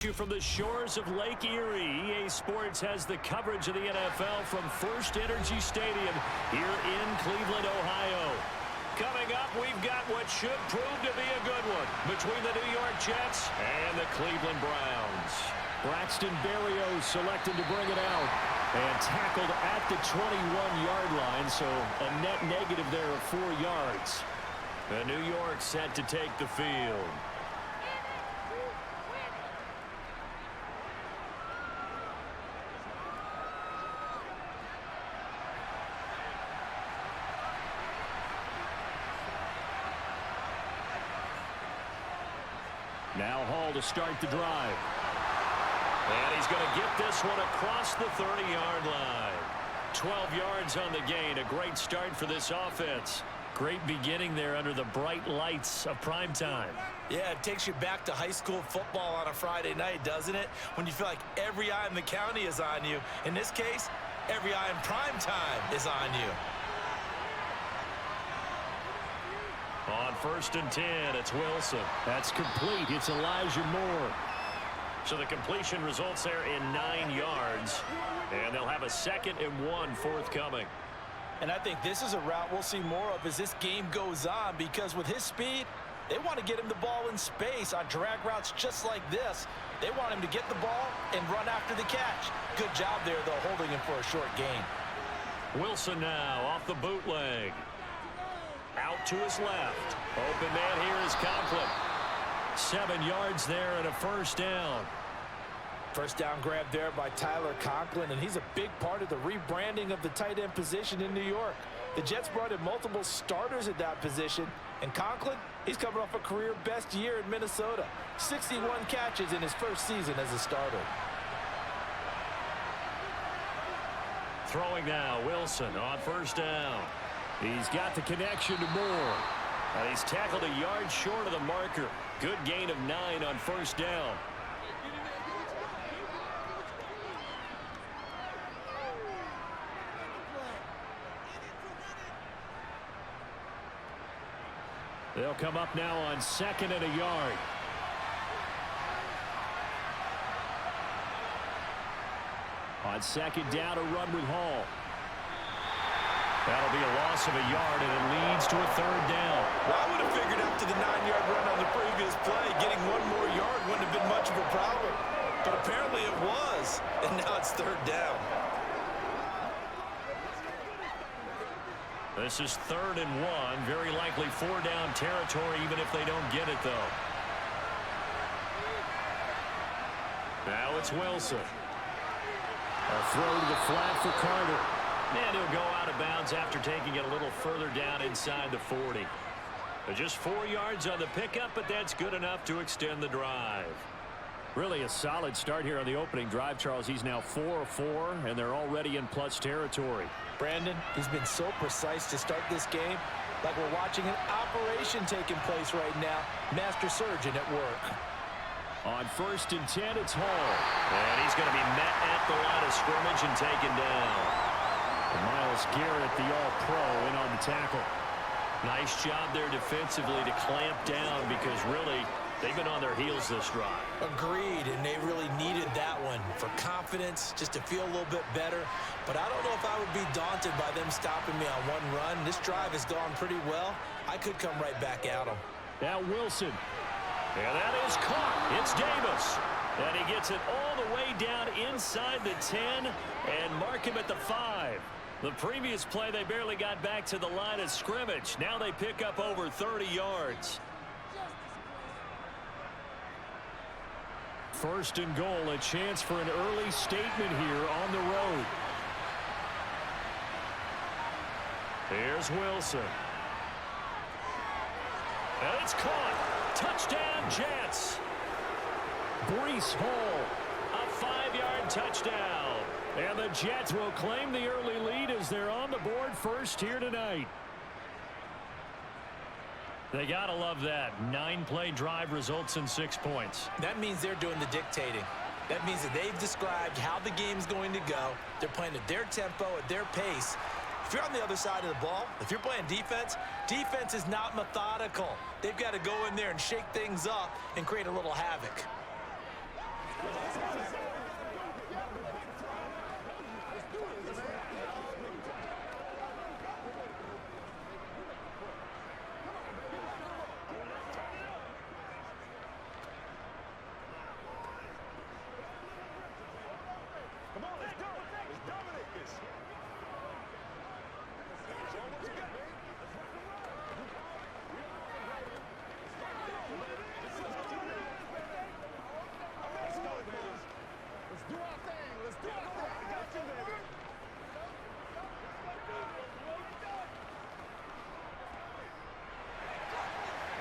From the shores of Lake Erie, EA Sports has the coverage of the NFL from First Energy Stadium here in Cleveland, Ohio. Coming up, we've got what should prove to be a good one between the New York Jets and the Cleveland Browns. Braxton Berrios selected to bring it out and tackled at the 21-yard line, so a net negative there of 4 yards. The New York set to take the field. Now Hall to start the drive. And he's going to get this one across the 30-yard line. 12 yards on the gain. A great start for this offense. Great beginning there under the bright lights of prime time. Yeah, it takes you back to high school football on a Friday night, doesn't it? When you feel like every eye in the county is on you. In this case, every eye in prime time is on you. On 1st and 10, it's Wilson. That's complete. It's Elijah Moore. So the completion results there in 9 yards. And they'll have a 2nd and 1 forthcoming. And I think this is a route we'll see more of as this game goes on, because with his speed, they want to get him the ball in space on drag routes just like this. They want him to get the ball and run after the catch. Good job there, though, holding him for a short gain. Wilson now off the bootleg. Out to his left. Open man here is Conklin. 7 yards there and a 1st down. First down grab there by Tyler Conklin, and he's a big part of the rebranding of the tight end position in New York. The Jets brought in multiple starters at that position, and Conklin, he's coming off a career-best year in Minnesota. 61 catches in his first season as a starter. Throwing now, Wilson on 1st down. He's got the connection to Moore. And he's tackled a yard short of the marker. Good gain of 9 on 1st down. They'll come up now on 2nd and a yard. On 2nd down, a run with Hall. That'll be a loss of a yard, and it leads to a 3rd down. Well, I would have figured after the 9-yard run on the previous play, getting 1 more yard wouldn't have been much of a problem. But apparently it was, and now it's 3rd down. This is 3rd and 1. Very likely 4-down territory, even if they don't get it, though. Now it's Wilson. A throw to the flat for Carter. And he'll go out of bounds after taking it a little further down inside the 40. But just 4 yards on the pickup, but that's good enough to extend the drive. Really a solid start here on the opening drive, Charles. He's now 4 of 4, and they're already in plus territory. Brandon, he's been so precise to start this game, like we're watching an operation taking place right now. Master surgeon at work. On 1st and 10, it's Hall. And he's going to be met at the line of scrimmage and taken down. Myles Garrett, the all-pro, in on the tackle. Nice job there defensively to clamp down, because really, they've been on their heels this drive. Agreed, and they really needed that one for confidence, just to feel a little bit better. But I don't know if I would be daunted by them stopping me on one run. This drive has gone pretty well. I could come right back at them. Now Wilson. And that is caught. It's Davis. And he gets it all the way down inside the 10 and mark him at the 5. The previous play, they barely got back to the line of scrimmage. Now they pick up over 30 yards. 1st and goal, a chance for an early statement here on the road. Here's Wilson. And it's caught. Touchdown, Jets. Breece Hall, a 5-yard touchdown. And the Jets will claim the early lead as they're on the board first here tonight. They gotta love that. 9-play drive results in 6 points. That means they're doing the dictating. That means that they've described how the game's going to go. They're playing at their tempo, at their pace. If you're on the other side of the ball, if you're playing defense, defense is not methodical. They've got to go in there and shake things up and create a little havoc.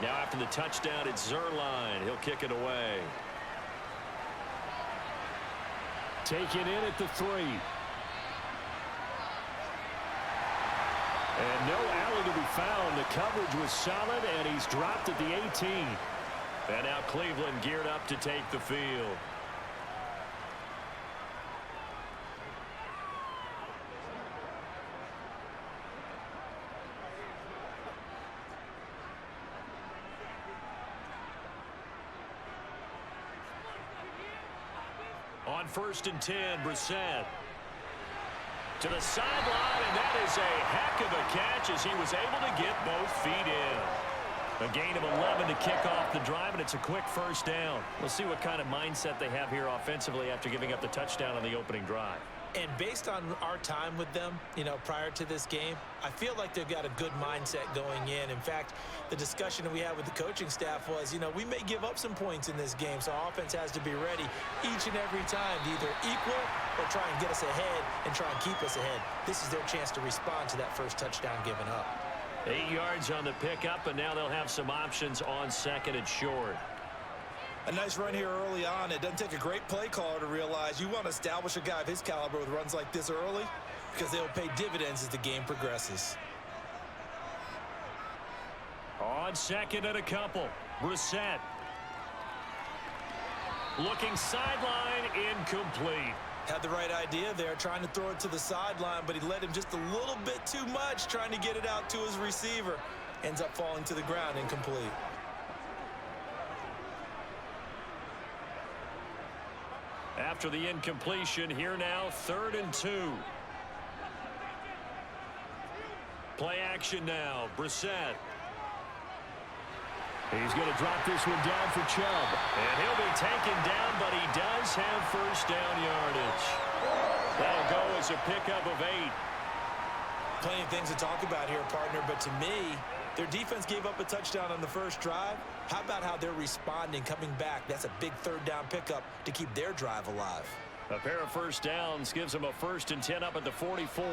Now after the touchdown, it's Zerline. He'll kick it away. Taken in at the 3. And no alley to be found. The coverage was solid, and he's dropped at the 18. And now Cleveland geared up to take the field. On 1st and 10, Brissett. To the sideline, and that is a heck of a catch as he was able to get both feet in. A gain of 11 to kick off the drive, and it's a quick first down. We'll see what kind of mindset they have here offensively after giving up the touchdown on the opening drive. And based on our time with them, prior to this game, I feel like they've got a good mindset going in. In fact, the discussion that we had with the coaching staff was, we may give up some points in this game, so our offense has to be ready each and every time to either equal or try and get us ahead and try and keep us ahead. This is their chance to respond to that first touchdown given up. 8 yards on the pickup, and now they'll have some options on 2nd and short. A nice run here early on. It doesn't take a great play caller to realize you want to establish a guy of his caliber with runs like this early because they'll pay dividends as the game progresses. On 2nd and a couple, Brissett. Looking sideline, incomplete. Had the right idea there, trying to throw it to the sideline, but he led him just a little bit too much, trying to get it out to his receiver. Ends up falling to the ground, incomplete. After the incompletion, here now, 3rd and 2. Play action now, Brissett. He's going to drop this one down for Chubb. And he'll be taken down, but he does have first down yardage. That'll go as a pickup of 8. Plenty of things to talk about here, partner, but to me, their defense gave up a touchdown on the first drive. How about how they're responding, coming back? That's a big 3rd down pickup to keep their drive alive. A pair of first downs gives them a 1st and 10 up at the 44.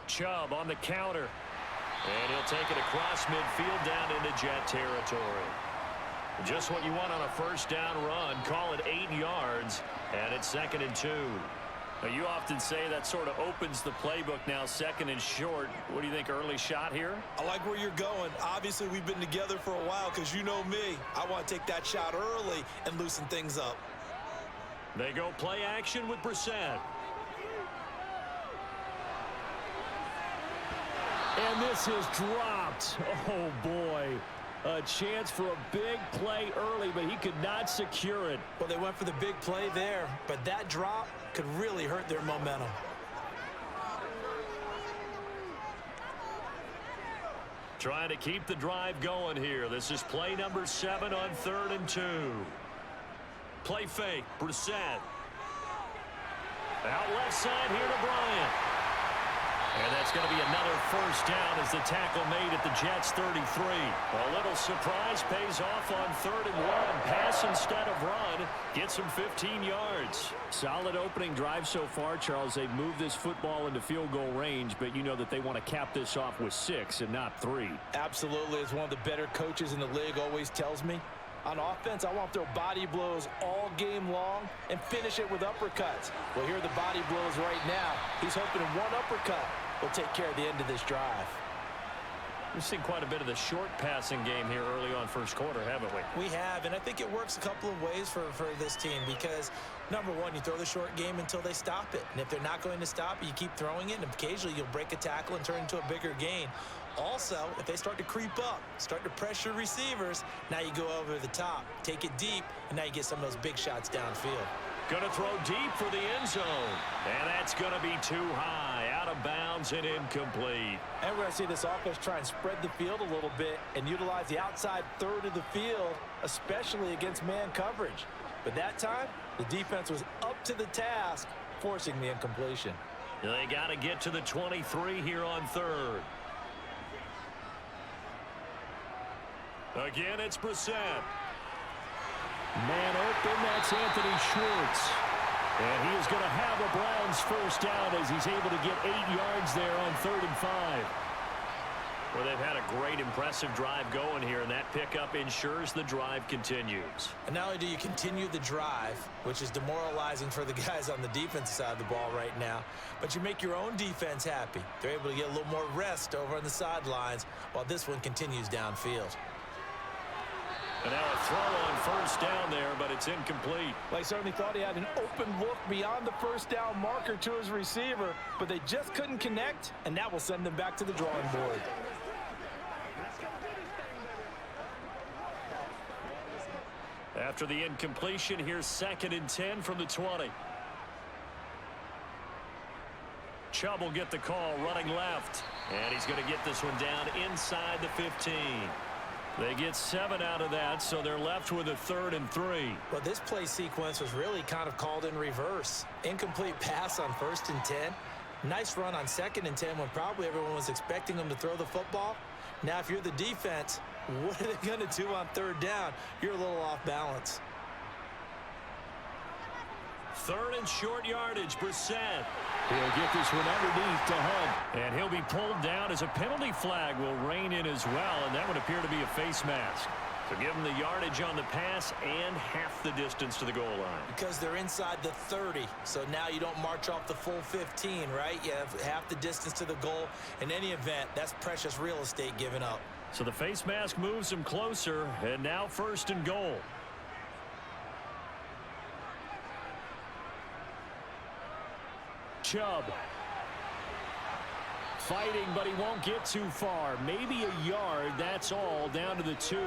Chubb on the counter. And he'll take it across midfield down into Jet territory. Just what you want on a first down run. Call it 8 yards, and it's 2nd and 2. Now, you often say that sort of opens the playbook now, 2nd and short. What do you think, early shot here? I like where you're going. Obviously, we've been together for a while because you know me. I want to take that shot early and loosen things up. They go play action with Brissett. And this is dropped. Oh, boy. A chance for a big play early, but he could not secure it. Well, they went for the big play there, but that drop could really hurt their momentum. Trying to keep the drive going here. This is play number 7 on 3rd and 2. Play fake, Brissett. Out left side here to Bryant. And that's going to be another first down as the tackle made at the Jets' 33. A little surprise pays off on 3rd and 1. Pass instead of run. Gets him 15 yards. Solid opening drive so far, Charles. They've moved this football into field goal range, but you know that they want to cap this off with 6 and not 3. Absolutely. As one of the better coaches in the league always tells me, on offense, I want to throw body blows all game long and finish it with uppercuts. Well, here are the body blows right now. He's hoping one uppercut will take care of the end of this drive. We've seen quite a bit of the short passing game here early on first quarter, haven't we? We have, and I think it works a couple of ways for this team because, number one, you throw the short game until they stop it. And if they're not going to stop it, you keep throwing it, and occasionally you'll break a tackle and turn into a bigger gain. Also, if they start to creep up, start to pressure receivers, now you go over the top, take it deep, and now you get some of those big shots downfield. Going to throw deep for the end zone. And that's going to be too high. Out of bounds and incomplete. And we're going to see this offense try and spread the field a little bit and utilize the outside third of the field, especially against man coverage. But that time, the defense was up to the task, forcing the incompletion. They got to get to the 23 here on 3rd. Again, it's Brissett. Man open, that's Anthony Schwartz. And he is going to have a Browns first down as he's able to get 8 yards there on 3rd and 5. Well, they've had a great, impressive drive going here, and that pickup ensures the drive continues. And not only do you continue the drive, which is demoralizing for the guys on the defensive side of the ball right now, but you make your own defense happy. They're able to get a little more rest over on the sidelines while this one continues downfield. And now a throw on first down there, but it's incomplete. Well, he certainly thought he had an open look beyond the first down marker to his receiver, but they just couldn't connect, and that will send them back to the drawing board. After the incompletion, here's 2nd and 10 from the 20. Chubb will get the call running left. And he's going to get this one down inside the 15. They get 7 out of that, so they're left with a 3rd and 3. Well, this play sequence was really kind of called in reverse. Incomplete pass on 1st and 10. Nice run on 2nd and 10 when probably everyone was expecting them to throw the football. Now, if you're the defense, what are they going to do on 3rd down? You're a little off balance. 3rd and short yardage, Brissett. He'll get this one underneath to Hunt. And he'll be pulled down as a penalty flag will rein in as well, and that would appear to be a face mask. So give them the yardage on the pass and half the distance to the goal line. Because they're inside the 30, so now you don't march off the full 15, right? You have half the distance to the goal. In any event, that's precious real estate given up. So the face mask moves them closer, and now 1st and goal. Chubb. Fighting, but he won't get too far. Maybe a yard, that's all, down to the 2.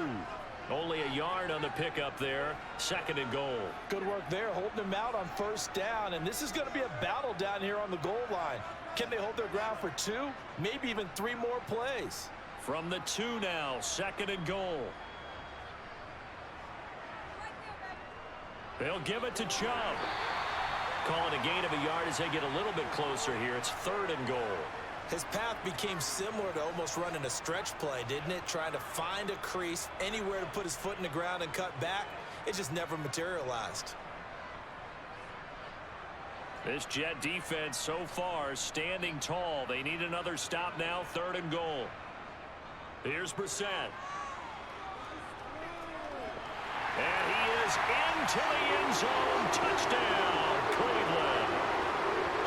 Only a yard on the pickup there. 2nd and goal. Good work there, holding them out on 1st down, and this is going to be a battle down here on the goal line. Can they hold their ground for 2, maybe even 3 more plays? From the 2 now, 2nd and goal. They'll give it to Chubb. Calling a gain of a yard as they get a little bit closer here. It's 3rd and goal. His path became similar to almost running a stretch play, didn't it? Trying to find a crease, anywhere to put his foot in the ground and cut back. It just never materialized. This Jet defense so far standing tall. They need another stop now, 3rd and goal. Here's Brissett. And he is into the end zone. Touchdown, Cleveland.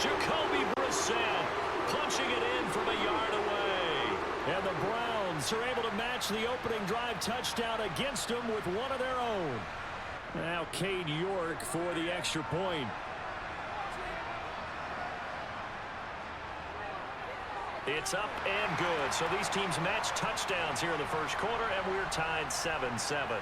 Jacoby Brissett punching it in from a yard away. And the Browns are able to match the opening drive touchdown against them with one of their own. Now Cade York for the extra point. It's up and good. So these teams match touchdowns here in the 1st quarter, and we're tied 7-7.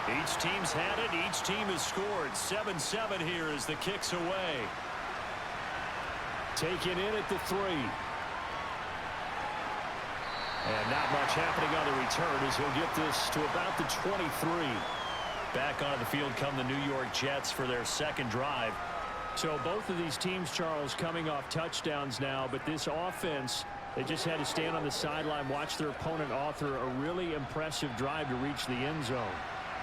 Each team's had it. Each team has scored. 7-7 here as the kick's away. Taken in at the 3. And not much happening on the return as he'll get this to about the 23. Back onto the field come the New York Jets for their 2nd drive. So both of these teams, Charles, coming off touchdowns now, but this offense, they just had to stand on the sideline, watch their opponent author a really impressive drive to reach the end zone.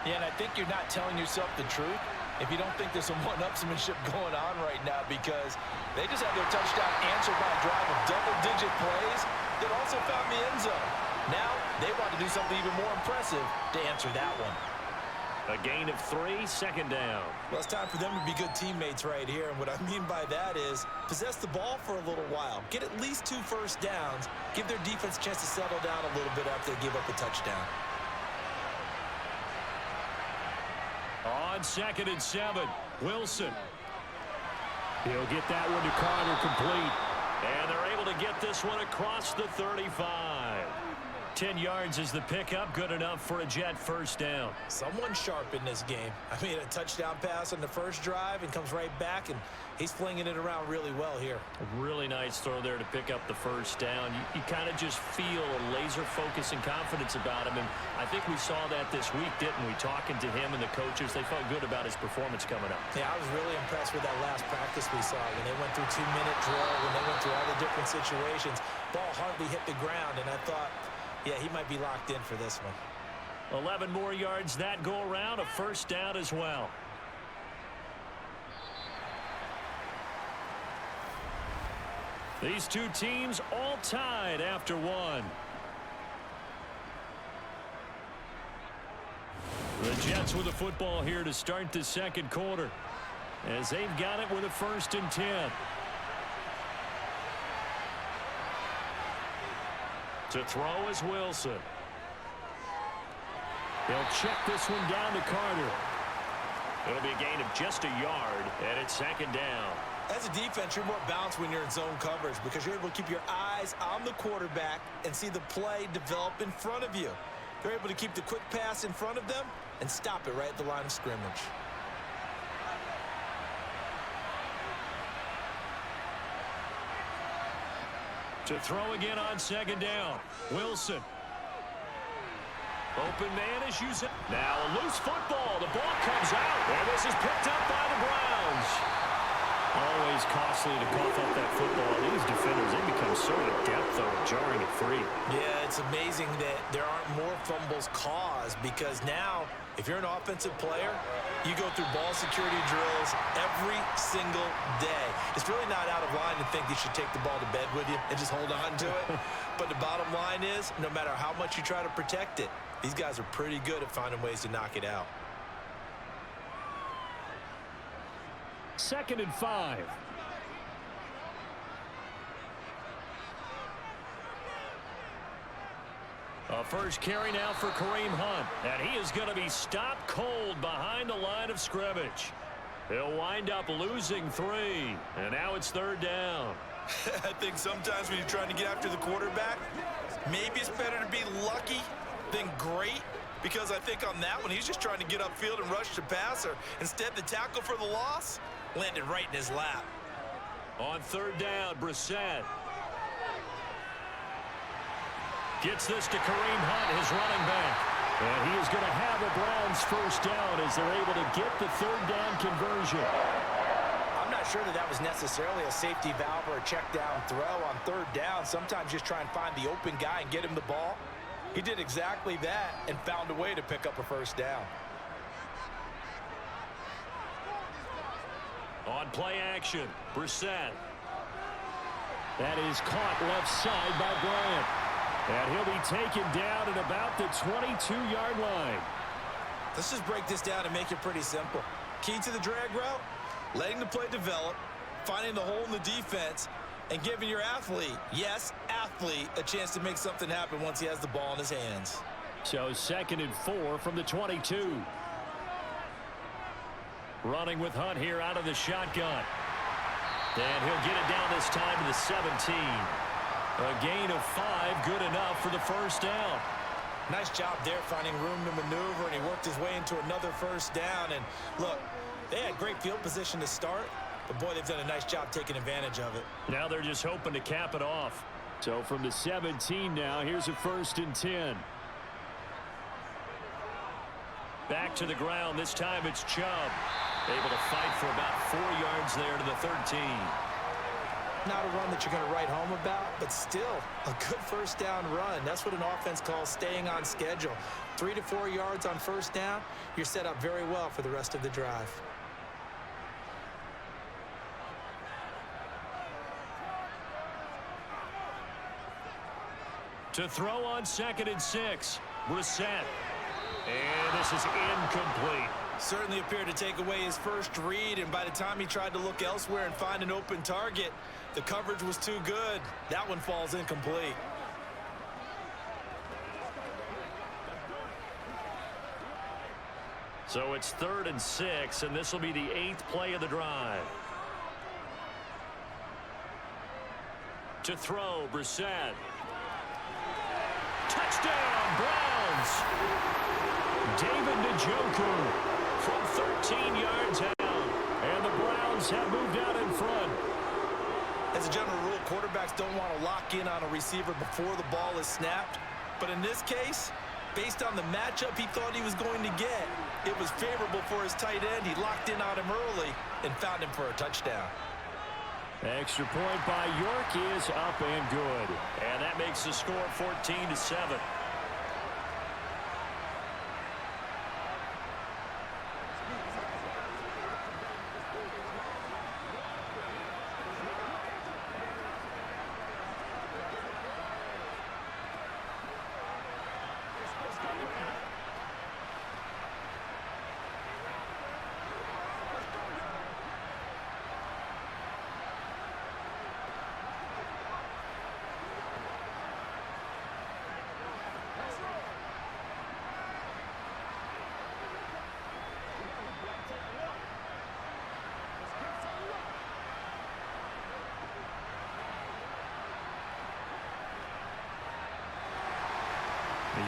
Yeah, and I think you're not telling yourself the truth if you don't think there's some one-upsmanship going on right now, because they just had their touchdown answered by a drive of double-digit plays that also found the end zone. Now they want to do something even more impressive to answer that one. A gain of 3, 2nd down. Well, it's time for them to be good teammates right here, and what I mean by that is possess the ball for a little while. Get at least 2 first downs. Give their defense a chance to settle down a little bit after they give up a touchdown. On 2nd and 7, Wilson. He'll get that one to Carter complete. And they're able to get this one across the 35. 10 yards is the pickup, good enough for a Jet first down. Someone sharp in this game. I mean, a touchdown pass on the first drive and comes right back, and he's flinging it around really well here. A really nice throw there to pick up the first down. You kind of just feel a laser focus and confidence about him, and I think we saw that this week, didn't we? Talking to him and the coaches, they felt good about his performance coming up. Yeah, I was really impressed with that last practice we saw when they went through 2-minute drill, when they went through all the different situations. Ball hardly hit the ground, and I thought, yeah, he might be locked in for this one. 11 more yards that go around, a first down as well. These two teams all tied after one. The Jets with the football here to start the second quarter, as they've got it with a 1st and 10. To throw is Wilson. He'll check this one down to Carter. It'll be a gain of just a yard, and it's 2nd down. As a defense, you're more balanced when you're in zone coverage because you're able to keep your eyes on the quarterback and see the play develop in front of you. You're able to keep the quick pass in front of them and stop it right at the line of scrimmage. To throw again on 2nd down. Wilson. Open man is using. Now a loose football. The ball comes out. And this is picked up by the Browns. Always costly to cough up that football. These defenders, they become so adept, though, at jarring it free. Yeah, it's amazing that there aren't more fumbles caused because now, if you're an offensive player, you go through ball security drills every single day. It's really not out of line to think you should take the ball to bed with you and just hold on to it. But the bottom line is, no matter how much you try to protect it, these guys are pretty good at finding ways to knock it out. 2nd and 5. A first carry now for Kareem Hunt. And he is going to be stopped cold behind the line of scrimmage. He'll wind up losing 3. And now it's 3rd down. I think sometimes when you're trying to get after the quarterback, maybe it's better to be lucky than great. Because I think on that one, he's just trying to get upfield and rush the passer. Instead, the tackle for the loss landed right in his lap. On 3rd down, Brissett gets this to Kareem Hunt, his running back. And he is going to have a Browns first down as they're able to get the 3rd down conversion. I'm not sure that was necessarily a safety valve or a check down throw on 3rd down. Sometimes just try and find the open guy and get him the ball. He did exactly that and found a way to pick up a first down. On play action, Brissett. That is caught left side by Bryant. And he'll be taken down at about the 22-yard line. Let's just break this down and make it pretty simple. Key to the drag route, letting the play develop, finding the hole in the defense, and giving your athlete, yes, athlete, a chance to make something happen once he has the ball in his hands. So 2nd and 4 from the 22. Running with Hunt here out of the shotgun. And he'll get it down this time to the 17. A gain of 5, good enough for the first down. Nice job there finding room to maneuver, and he worked his way into another first down. And look, they had great field position to start, but boy, they've done a nice job taking advantage of it. Now they're just hoping to cap it off. So from the 17 now, here's a 1st and 10. Back to the ground. This time it's Chubb. Able to fight for about 4 yards there to the 13. Not a run that you're going to write home about, but still a good first down run. That's what an offense calls staying on schedule. 3 to 4 yards on first down, you're set up very well for the rest of the drive. To throw on 2nd and 6, Brissett. And this is incomplete. Certainly appeared to take away his first read, and by the time he tried to look elsewhere and find an open target, the coverage was too good. That one falls incomplete. So it's 3rd and 6, and this will be the 8th play of the drive. To throw, Brissett. Touchdown, Browns. David Njoku from 13 yards out. And the Browns have moved out in front. As a general rule, quarterbacks don't want to lock in on a receiver before the ball is snapped. But in this case, based on the matchup he thought he was going to get, it was favorable for his tight end. He locked in on him early and found him for a touchdown. Extra point by York is up and good. And that makes the score 14-7.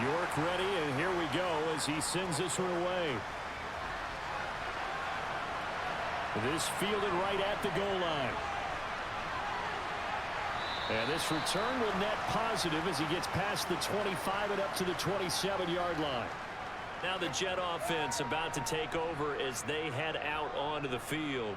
York ready, and here we go as he sends this one away. This fielded right at the goal line. And this return will net positive as he gets past the 25 and up to the 27-yard line. Now the Jet offense about to take over as they head out onto the field.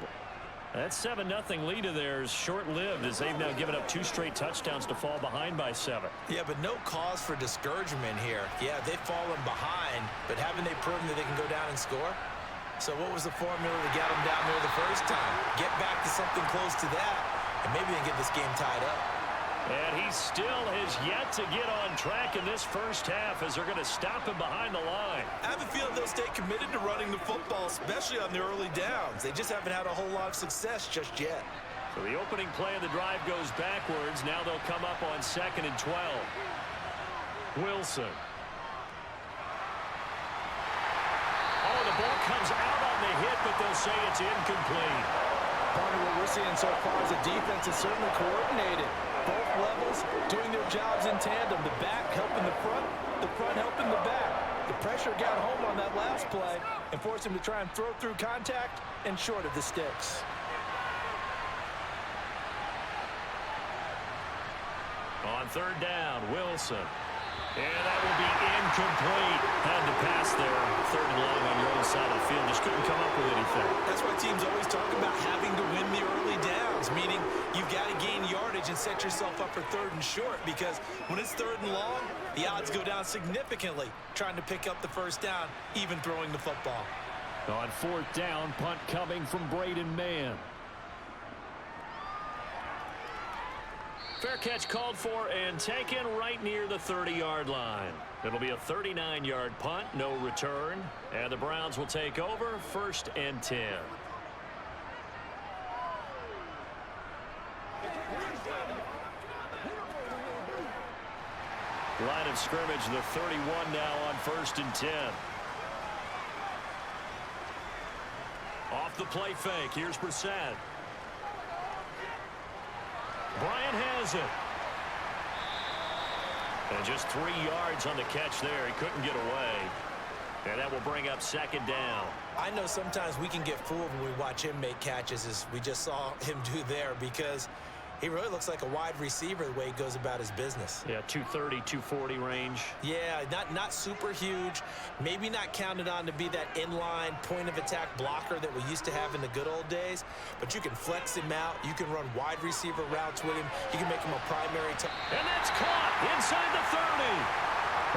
That 7-0 lead of theirs short-lived as they've now given up 2 straight touchdowns to fall behind by 7. Yeah, but no cause for discouragement here. Yeah, they've fallen behind, but haven't they proven that they can go down and score? So what was the formula to get them down there the first time? Get back to something close to that, and maybe they can get this game tied up. And he still has yet to get on track in this first half as they're going to stop him behind the line. I have a feeling they'll stay committed to running the football, especially on the early downs. They just haven't had a whole lot of success just yet. So the opening play of the drive goes backwards. Now they'll come up on 2nd and 12. Wilson. Oh, the ball comes out on the hit, but they'll say it's incomplete. Part of what we're seeing so far is the defense is certainly coordinated. Both levels doing their jobs in tandem. The back helping the front helping the back. The pressure got home on that last play and forced him to try and throw through contact and short of the sticks. On 3rd down, Wilson. And that will be incomplete. Had to pass there. 3rd and long on your own side of the field. Just couldn't come up with anything. That's why teams always talk about having to win the early downs, meaning you've got to gain yardage and set yourself up for 3rd and short, because when it's 3rd and long, the odds go down significantly trying to pick up the first down, even throwing the football. On 4th down, punt coming from Braden Mann. Fair catch called for and taken right near the 30-yard line. It'll be a 39-yard punt, no return. And the Browns will take over 1st and 10. Line of scrimmage, the 31 now on 1st and 10. Off the play fake. Here's Brissett. Bryant has it. And just 3 yards on the catch there. He couldn't get away. And that will bring up 2nd down. I know sometimes we can get fooled when we watch him make catches, as we just saw him do there, because he really looks like a wide receiver the way he goes about his business. Yeah, 230, 240 range. Yeah, not super huge. Maybe not counted on to be that inline point-of-attack blocker that we used to have in the good old days. But you can flex him out. You can run wide receiver routes with him. You can make him a primary. And that's caught inside the 30.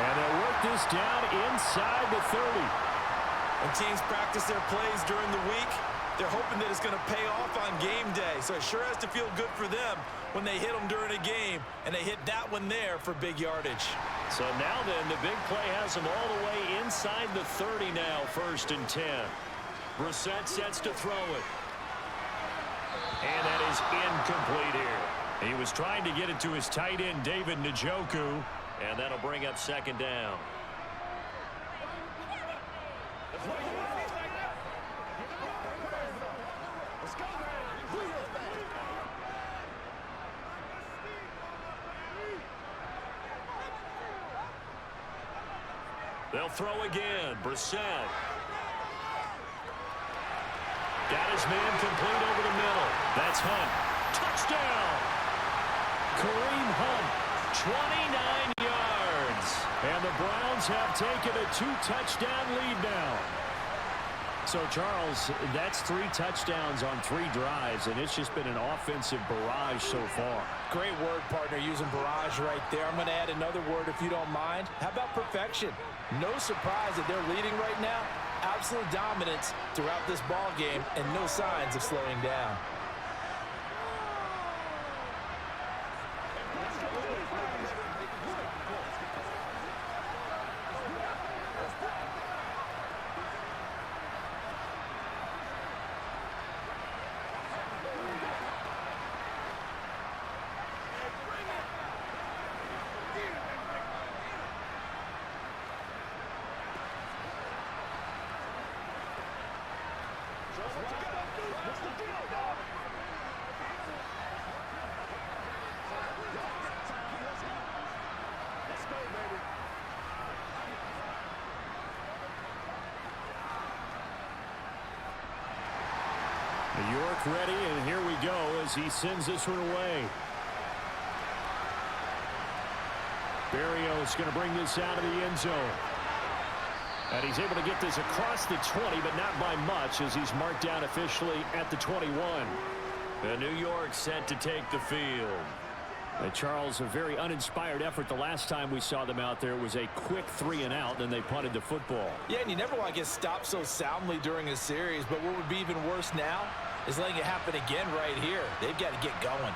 And they'll work this down inside the 30. When teams practice their plays during the week, they're hoping that it's going to pay off on game day. So it sure has to feel good for them when they hit them during a game, and they hit that one there for big yardage. So now then, the big play has them all the way inside the 30 now, 1st and 10. Brissett sets to throw it. And that is incomplete here. He was trying to get it to his tight end, David Njoku, and that'll bring up 2nd down. They'll throw again. Brissett. Got his man complete over the middle. That's Hunt. Touchdown! Kareem Hunt, 29 yards. And the Browns have taken a 2-touchdown lead now. So, Charles, that's 3 touchdowns on 3 drives, and it's just been an offensive barrage so far. Great word, partner, using barrage right there. I'm going to add another word if you don't mind. How about perfection? No surprise that they're leading right now. Absolute dominance throughout this ball game and no signs of slowing down. New York ready, and here we go as he sends this one away. Berrios going to bring this out of the end zone. And he's able to get this across the 20, but not by much as he's marked down officially at the 21. And New York set to take the field. And Charles, a very uninspired effort the last time we saw them out there. It was a quick 3-and-out, and they punted the football. Yeah, and you never want to get stopped so soundly during a series, but what would be even worse now is letting it happen again right here. They've got to get going.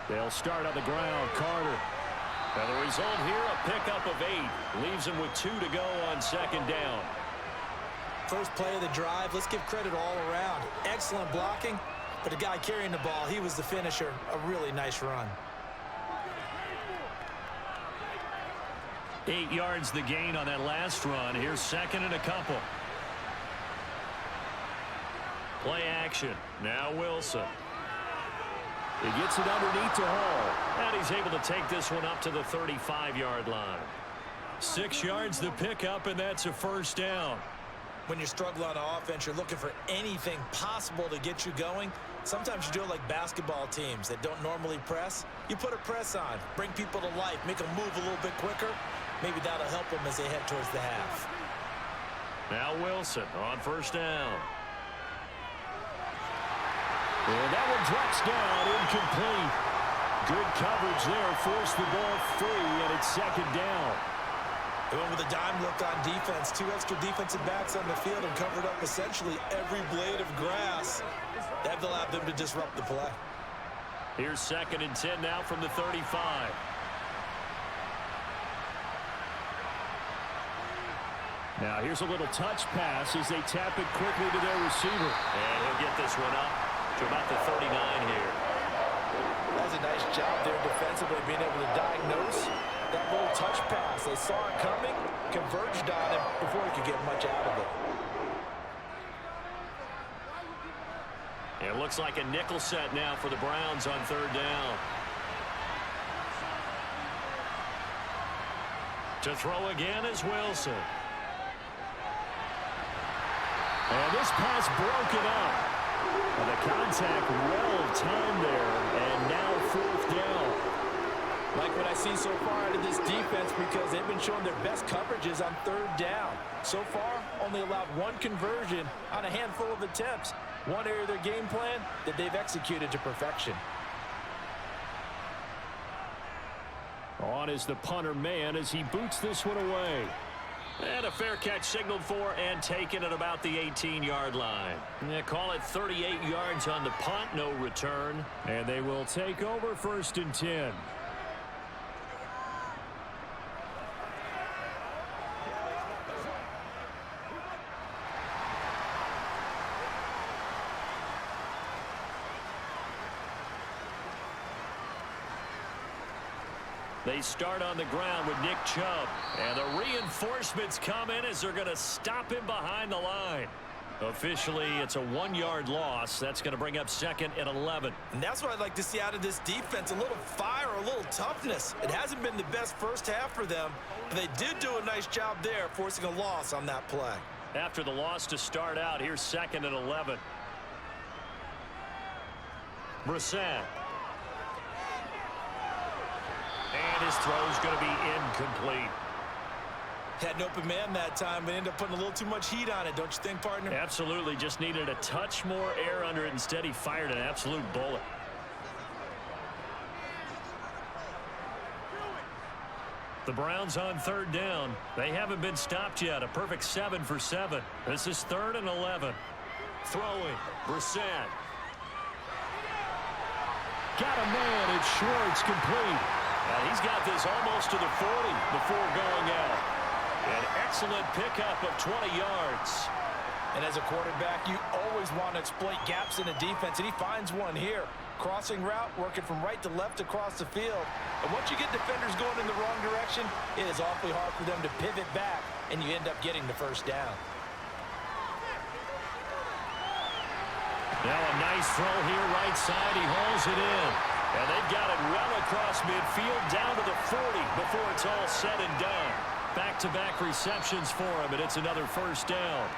They'll start on the ground. Carter. And the result here, a pickup of 8. Leaves him with 2 to go on 2nd down. First play of the drive. Let's give credit all around. Excellent blocking, but the guy carrying the ball, he was the finisher. A really nice run. 8 yards the gain on that last run. Here's 2nd and a couple. Play action. Now Wilson. He gets it underneath to Hall. And he's able to take this one up to the 35-yard line. 6 yards the pickup, and that's a 1st down. When you're struggling on offense, you're looking for anything possible to get you going. Sometimes you do it like basketball teams that don't normally press. You put a press on, bring people to life, make them move a little bit quicker. Maybe that'll help them as they head towards the half. Now Wilson on 1st down. And that one drops down, incomplete. Good coverage there, forced the ball free, and it's 2nd down. They went with a dime look on defense. 2 extra defensive backs on the field and covered up essentially every blade of grass. That allowed them to disrupt the play. Here's 2nd and 10 now from the 35. Now here's a little touch pass as they tap it quickly to their receiver. And he'll get this one up to about the 39 here. That's a nice job there defensively, being able to diagnose that little touch pass. They saw it coming, converged on him before he could get much out of it. It looks like a nickel set now for the Browns on 3rd down. To throw again is Wilson. And this pass broken up. And the contact well timed there. And now 4th down. Like what I see so far out of this defense, because they've been showing their best coverages on 3rd down. So far, only allowed 1 conversion on a handful of attempts. One area of their game plan that they've executed to perfection. On is the punter man as he boots this one away. And a fair catch signaled for and taken at about the 18-yard line. They call it 38 yards on the punt, no return. And they will take over 1st and 10. They start on the ground with Nick Chubb. And the reinforcements come in as they're going to stop him behind the line. Officially, it's a 1-yard loss. That's going to bring up 2nd and 11. And that's what I'd like to see out of this defense, a little fire, a little toughness. It hasn't been the best first half for them, but they did do a nice job there, forcing a loss on that play. After the loss to start out, here's 2nd and 11. Brissett. And his throw's going to be incomplete. Had an open man that time, but ended up putting a little too much heat on it, don't you think, partner? Absolutely. Just needed a touch more air under it. Instead, he fired an absolute bullet. The Browns on 3rd down. They haven't been stopped yet. A perfect 7 for 7. This is 3rd and 11. Throwing. Brissett. Got a man. It's Schwartz, complete. And he's got this almost to the 40 before going out. An excellent pickup of 20 yards. And as a quarterback, you always want to exploit gaps in the defense, and he finds one here. Crossing route, working from right to left across the field. And once you get defenders going in the wrong direction, it is awfully hard for them to pivot back, and you end up getting the first down. Now a nice throw here right side. He hauls it in. And they've got it well across midfield down to the 40 before it's all said and done. Back-to-back receptions for him, and it's another first down.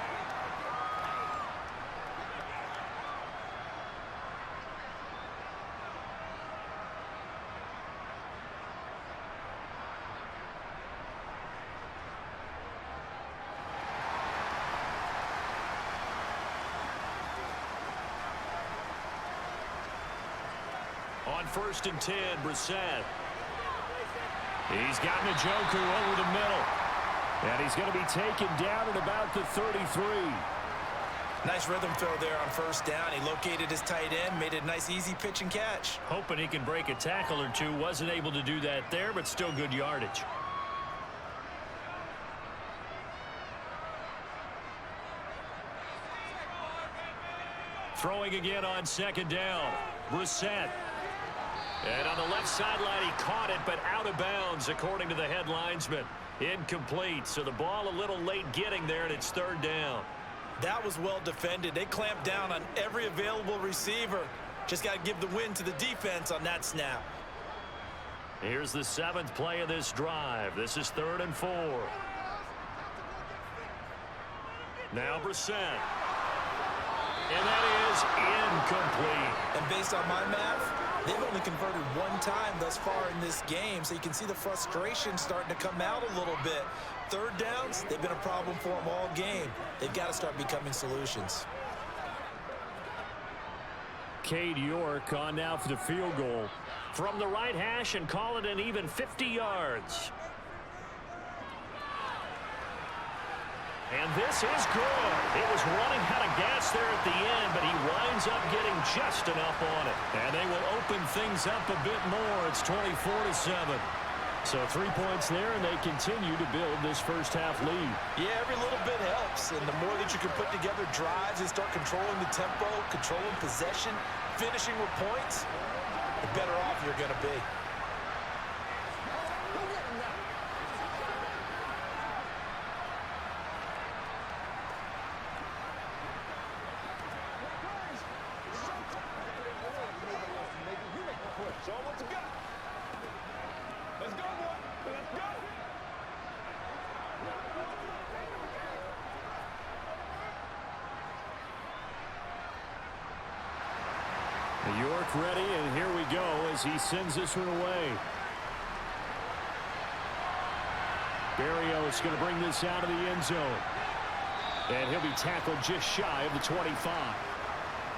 On 1st and 10, Brissett. He's got Njoku over the middle. And he's going to be taken down at about the 33. Nice rhythm throw there on 1st down. He located his tight end, made it a nice easy pitch and catch. Hoping he can break a tackle or two. Wasn't able to do that there, but still good yardage. Throwing again on 2nd down. Brissett. And on the left sideline, he caught it, but out of bounds, according to the head linesman. Incomplete. So the ball a little late getting there, and it's 3rd down. That was well defended. They clamped down on every available receiver. Just got to give the win to the defense on that snap. Here's the 7th play of this drive. This is 3rd and 4. Now Brissett. And that is incomplete. And based on my math, they've only converted one time thus far in this game, so you can see the frustration starting to come out a little bit. 3rd downs, they've been a problem for them all game. They've got to start becoming solutions. Cade York on now for the field goal. From the right hash and call it an even 50 yards. And this is good. It was running out of gas there at the end, but he winds up getting just enough on it. And they will open things up a bit more. It's 24-7. So 3 points there, and they continue to build this first half lead. Yeah, every little bit helps. And the more that you can put together drives and start controlling the tempo, controlling possession, finishing with points, the better off you're going to be. York ready, and here we go as he sends this one away. Berrios going to bring this out of the end zone. And he'll be tackled just shy of the 25.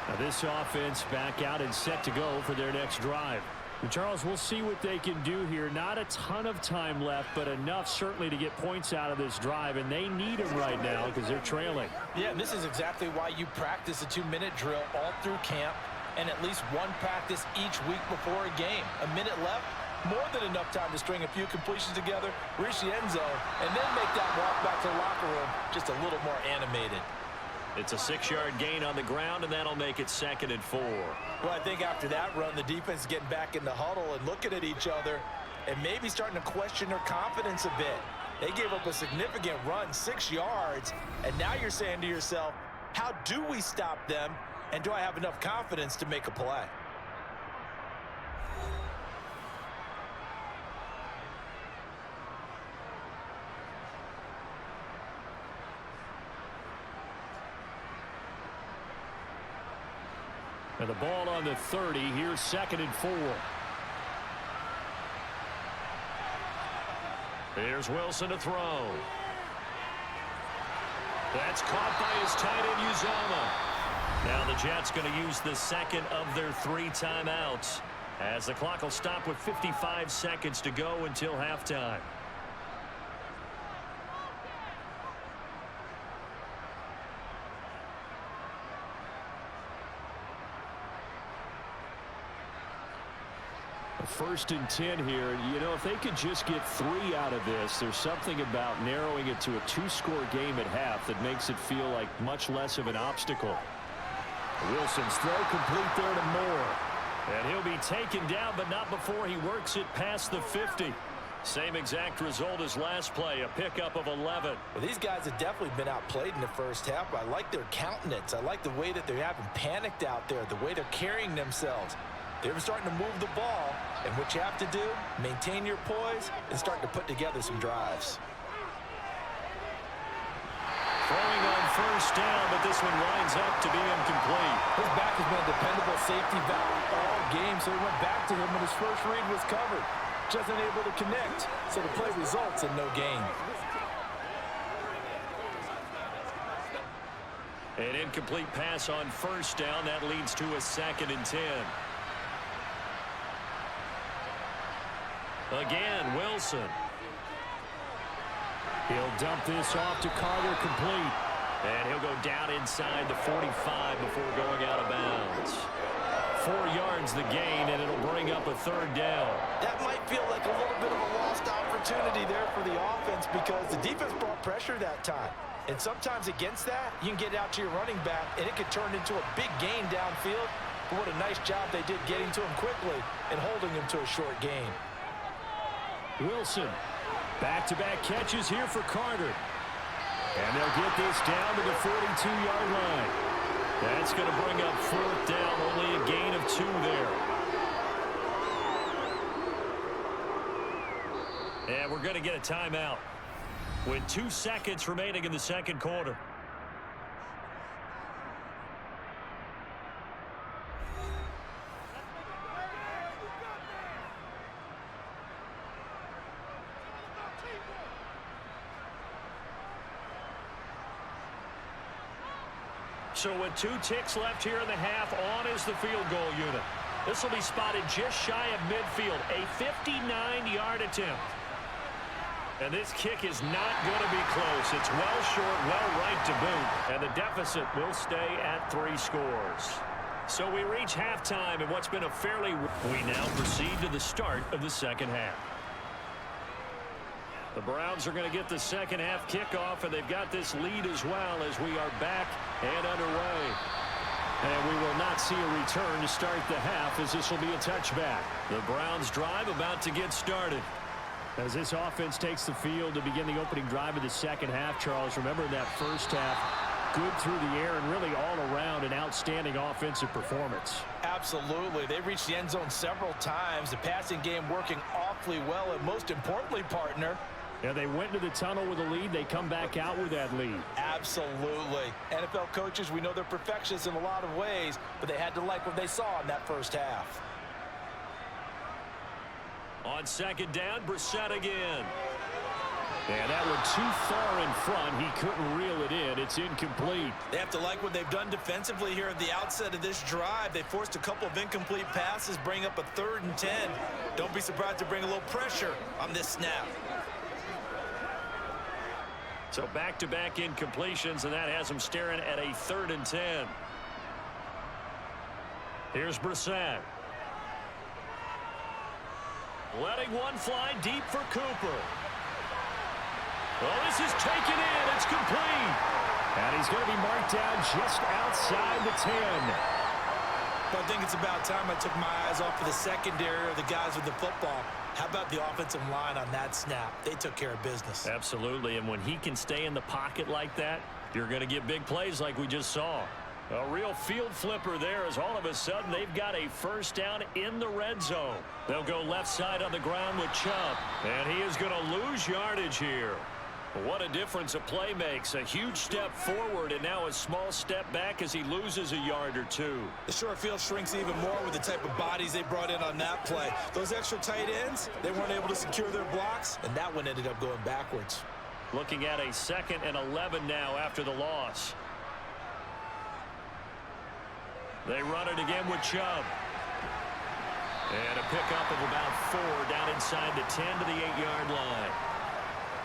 Now this offense back out and set to go for their next drive. And Charles, we'll see what they can do here. Not a ton of time left, but enough certainly to get points out of this drive, and they need them right now because they're trailing. Yeah, and this is exactly why you practice a 2-minute drill all through camp and at least one practice each week before a game. A minute left, more than enough time to string a few completions together, reach the end zone, and then make that walk back to the locker room just a little more animated. It's a 6-yard gain on the ground, and that'll make it 2nd and 4. Well, I think after that run, the defense is getting back in the huddle and looking at each other and maybe starting to question their confidence a bit. They gave up a significant run, 6 yards, and now you're saying to yourself, How do we stop them? And do I have enough confidence to make a play? And the ball on the 30. Here's 2nd and 4. Here's Wilson to throw. That's caught by his tight end, Uzomah. Now the Jets going to use the second of their 3 timeouts, as the clock will stop with 55 seconds to go until halftime. First and 10 here. You know, if they could just get 3 out of this, there's something about narrowing it to a 2-score game at half that makes it feel like much less of an obstacle. Wilson's throw complete there to Moore. And he'll be taken down, but not before he works it past the 50. Same exact result as last play, a pickup of 11. Well, these guys have definitely been outplayed in the first half. I like their countenance. I like the way that they haven't panicked out there, the way they're carrying themselves. They're starting to move the ball, and what you have to do, maintain your poise and start to put together some drives. Throwing on first down, but this one winds up to be incomplete. His back has been a dependable safety valve all game, so he went back to him when his first read was covered. Just unable to connect, so the play results in no gain. An incomplete pass on first down. That leads to a 2nd and 10. Again, Wilson. He'll dump this off to Carter, complete. And he'll go down inside the 45 before going out of bounds. 4 yards the gain, and it'll bring up a 3rd down. That might feel like a little bit of a lost opportunity there for the offense because the defense brought pressure that time. And sometimes against that, you can get out to your running back, and it could turn into a big gain downfield. But what a nice job they did getting to him quickly and holding him to a short gain. Wilson, back-to-back catches here for Carter. And they'll get this down to the 42-yard line. That's going to bring up 4th down, only a gain of 2 there. And we're going to get a timeout with 2 seconds remaining in the second quarter. So with 2 ticks left here in the half, on is the field goal unit. This will be spotted just shy of midfield, a 59-yard attempt. And this kick is not going to be close. It's well short, well right to boot, and the deficit will stay at 3 scores. So we reach halftime in what's been a fairly... We now proceed to the start of the second half. The Browns are going to get the second half kickoff, and they've got this lead as well as we are back and underway. And we will not see a return to start the half, as this will be a touchback. The Browns drive about to get started. As this offense takes the field to begin the opening drive of the second half, Charles, remember in that first half, good through the air and really all around an outstanding offensive performance. Absolutely. They reached the end zone several times. The passing game working awfully well, and most importantly, partner, yeah, they went to the tunnel with a lead. They come back out with that lead. Absolutely. NFL coaches, we know they're perfectionists in a lot of ways, but they had to like what they saw in that first half. On second down, Brissett again. And that one too far in front. He couldn't reel it in. It's incomplete. They have to like what they've done defensively here at the outset of this drive. They forced a couple of incomplete passes, bring up a 3rd and 10. Don't be surprised to bring a little pressure on this snap. So back-to-back incompletions, and that has them staring at a 3rd and 10. Here's Brissett. Letting one fly deep for Cooper. Well, this is taken in. It's complete. And he's going to be marked down just outside the 10. But I think it's about time I took my eyes off of the secondary or the guys with the football. How about the offensive line on that snap? They took care of business. Absolutely, and when he can stay in the pocket like that, You're going to get big plays like we just saw. A real field flipper there as all of a sudden they've got a first down in the red zone. They'll go left side on the ground with Chubb. And he is going to lose yardage here. What a difference a play makes. A huge step forward and now a small step back as he loses a yard or two. The short field shrinks even more with the type of bodies they brought in on that play. Those extra tight ends, they weren't able to secure their blocks, and that one ended up going backwards. Looking at a 2nd and 11 now after the loss. They run it again with Chubb. And a pickup of about 4 down inside the 10 to the 8-yard line.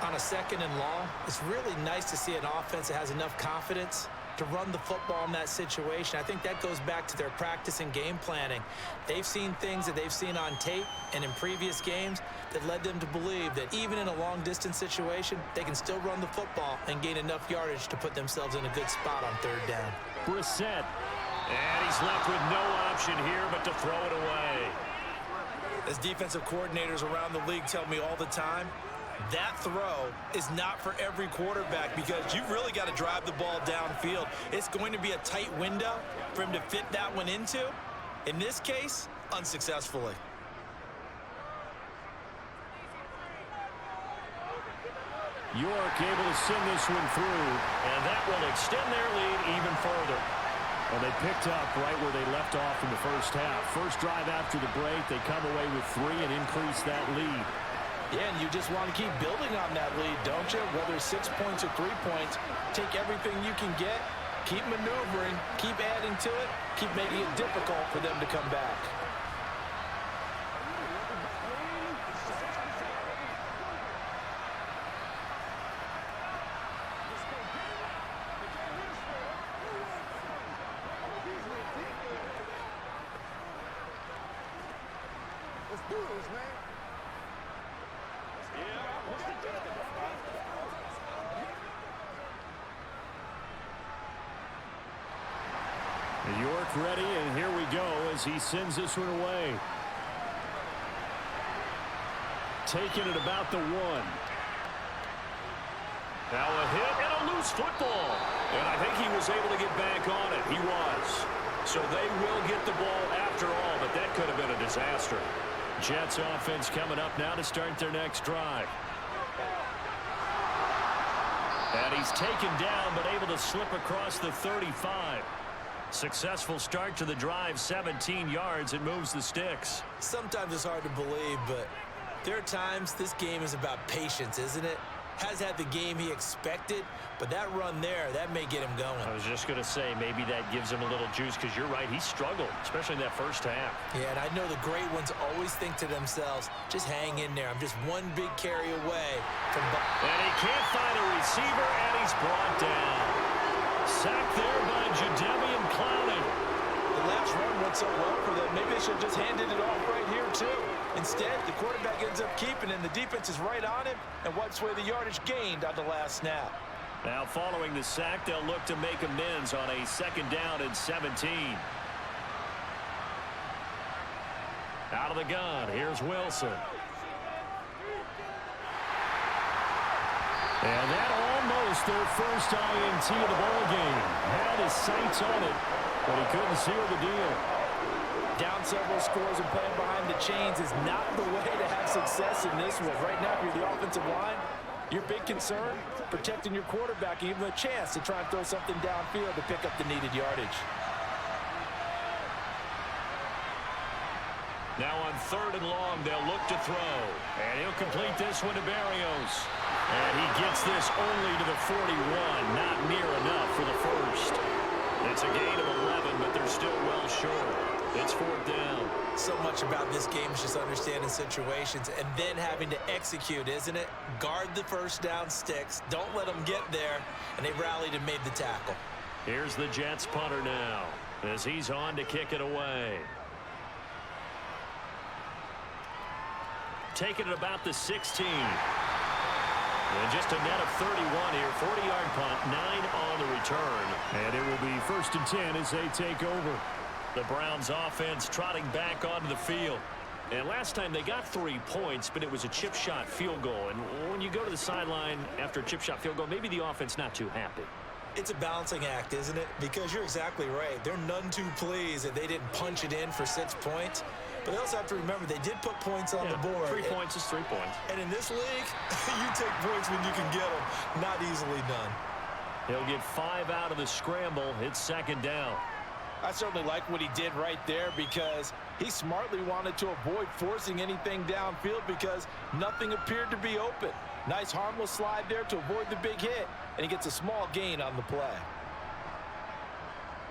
On a 2nd and long, it's really nice to see an offense that has enough confidence to run the football in that situation. I think that goes back to their practice and game planning. They've seen things that they've seen on tape and in previous games that led them to believe that even in a long-distance situation, they can still run the football and gain enough yardage to put themselves in a good spot on 3rd down. Brissett. And he's left with no option here but to throw it away. As defensive coordinators around the league tell me all the time, that throw is not for every quarterback because you've really got to drive the ball downfield. It's going to be a tight window for him to fit that one into. In this case, unsuccessfully. York able to send this one through, and that will extend their lead even further. Well, they picked up right where they left off in the first half. First drive after the break, they come away with 3 and increase that lead. Yeah, and you just want to keep building on that lead, don't you? Whether it's 6 points or 3 points, take everything you can get, keep maneuvering, keep adding to it, keep making it difficult for them to come back. Let's do this, man. York ready, and here we go as he sends this one away. Taking it about the 1. Now a hit and a loose football. And I think he was able to get back on it. He was. So they will get the ball after all, but that could have been a disaster. Jets offense coming up now to start their next drive. And he's taken down, but able to slip across the 35. Successful start to the drive, 17 yards. It moves the Stix. Sometimes it's hard to believe, but there are times this game is about patience, isn't it? Has had the game he expected, but that run there, that may get him going. I was just going to say, maybe that gives him a little juice, because you're right, he struggled, especially in that first half. Yeah, and I know the great ones always think to themselves, just hang in there. I'm just one big carry away from... And he can't find a receiver, and he's brought down. Sacked there by Jadeveon Clowney. The last run went so well for them. Maybe they should have just handed it off right here, too. Instead, the quarterback ends up keeping it, and the defense is right on him and wipes away the yardage gained on the last snap. Now, following the sack, they'll look to make amends on a 2nd down and 17. Out of the gun, here's Wilson. And that almost their first INT of the ballgame. Had his sights on it, but he couldn't seal the deal. Down several scores and playing behind the chains is not the way to have success in this one. Right now, if you're the offensive line, your big concern, protecting your quarterback and giving him a chance to try and throw something downfield to pick up the needed yardage. Now on 3rd and long, they'll look to throw. And he'll complete this one to Berrios. And he gets this only to the 41. Not near enough for the first. It's a gain of 11, but they're still well short. It's 4th down. So much about this game is just understanding situations and then having to execute, isn't it? Guard the first down sticks. Don't let them get there. And they rallied and made the tackle. Here's the Jets punter now as he's on to kick it away. Taking it about the 16. And just a net of 31 here. 40-yard punt, 9 on the return. And it will be 1st and 10 as they take over. The Browns offense trotting back onto the field. And last time they got 3 points, but it was a chip shot field goal. And when you go to the sideline after a chip shot field goal, maybe the offense not too happy. It's a balancing act, isn't it? Because you're exactly right. They're none too pleased that they didn't punch it in for 6 points. But they also have to remember they did put points on the board. 3 points is 3 points. And in this league, you take points when you can get them. Not easily done. He'll get 5 out of the scramble. It's second down. I certainly like what he did right there because he smartly wanted to avoid forcing anything downfield because nothing appeared to be open. Nice harmless slide there to avoid the big hit, and he gets a small gain on the play.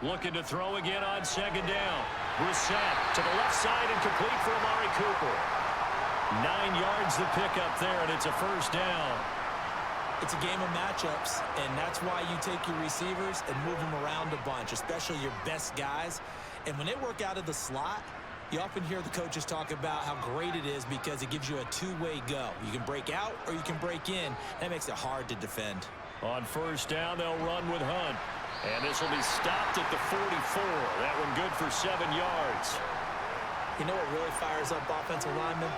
Looking to throw again on second down. Brissett to the left side and complete for Amari Cooper. 9 yards the pickup there, and it's a first down. It's a game of matchups, and that's why you take your receivers and move them around a bunch, especially your best guys. And when they work out of the slot, you often hear the coaches talk about how great it is because it gives you a two-way go. You can break out or you can break in. That makes it hard to defend. On first down, they'll run with Hunt. And this will be stopped at the 44. That one good for 7 yards. You know what really fires up offensive linemen?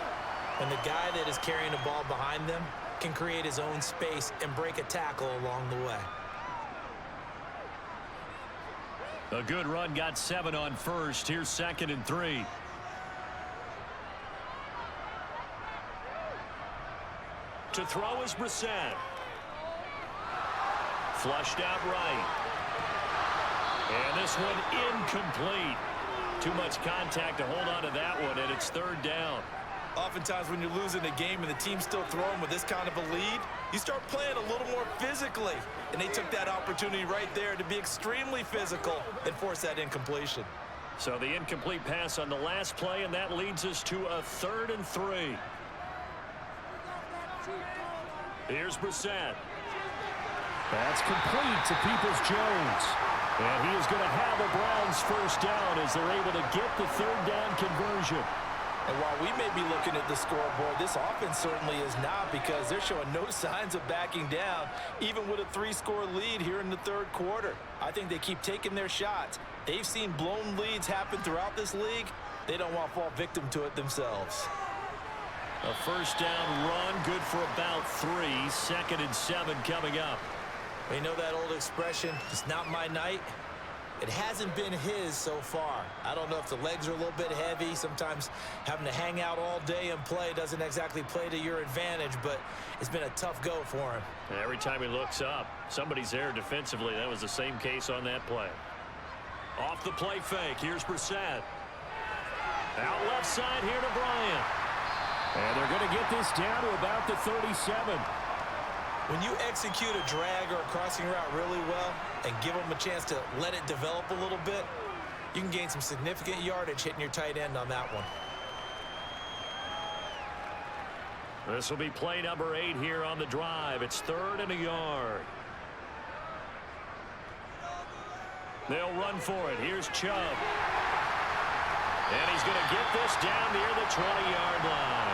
When the guy that is carrying the ball behind them can create his own space and break a tackle along the way. A good run, got 7 on first. Here's 2nd and 3. To throw is Brissett. Flushed out right. And this one incomplete. Too much contact to hold on to that one, and it's 3rd down. Oftentimes when you're losing a game and the team's still throwing with this kind of a lead, you start playing a little more physically. And they took that opportunity right there to be extremely physical and force that incompletion. So the incomplete pass on the last play, and that leads us to a 3rd and 3. Here's Brissett. That's complete to Peoples-Jones. And he is going to have a Browns first down as they're able to get the 3rd down conversion. And while we may be looking at the scoreboard, this offense certainly is not because they're showing no signs of backing down, even with a 3-score lead here in the 3rd quarter. I think they keep taking their shots. They've seen blown leads happen throughout this league. They don't want to fall victim to it themselves. A first down run, good for about 3. 2nd and 7 coming up. You know that old expression, it's not my night? It hasn't been his so far. I don't know if the legs are a little bit heavy. Sometimes having to hang out all day and play doesn't exactly play to your advantage, but it's been a tough go for him. And every time he looks up, somebody's there defensively. That was the same case on that play. Off the play fake, here's Brissett. Out left side here to Bryant. And they're going to get this down to about the 37. When you execute a drag or a crossing route really well and give them a chance to let it develop a little bit, you can gain some significant yardage hitting your tight end on that one. This will be play number 8 here on the drive. It's 3rd and a yard. They'll run for it. Here's Chubb. And he's going to get this down near the 20-yard line.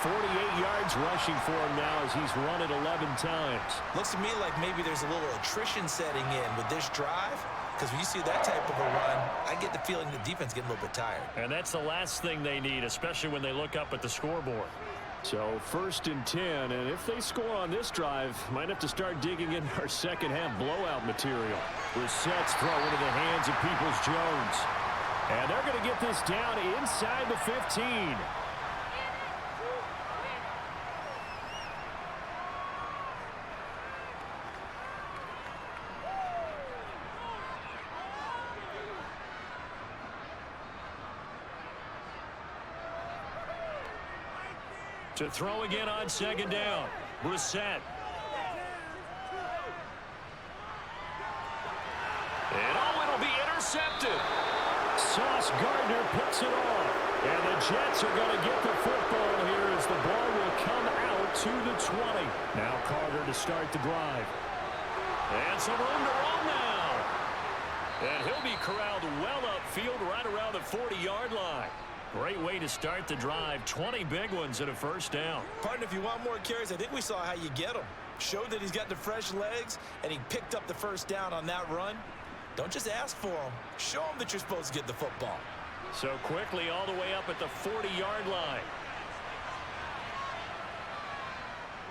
48 yards rushing for him now as he's run it 11 times. Looks to me like maybe there's a little attrition setting in with this drive, because when you see that type of a run, I get the feeling the defense getting a little bit tired. And that's the last thing they need, especially when they look up at the scoreboard. So 1st and 10, and if they score on this drive, might have to start digging in our second-half blowout material. Brissett's throw into the hands of Peoples-Jones. And they're going to get this down inside the 15. To throw again on 2nd down. Brissett. And it'll be intercepted. Sauce Gardner picks it off. And the Jets are going to get the football here as the ball will come out to the 20. Now Carter to start the drive. And some room to run now. And he'll be corralled well upfield right around the 40-yard line. Great way to start the drive. 20 big ones and a first down. Partner, if you want more carries, I think we saw how you get them. Showed that he's got the fresh legs, and he picked up the first down on that run. Don't just ask for them. Show them that you're supposed to get the football. So quickly all the way up at the 40-yard line.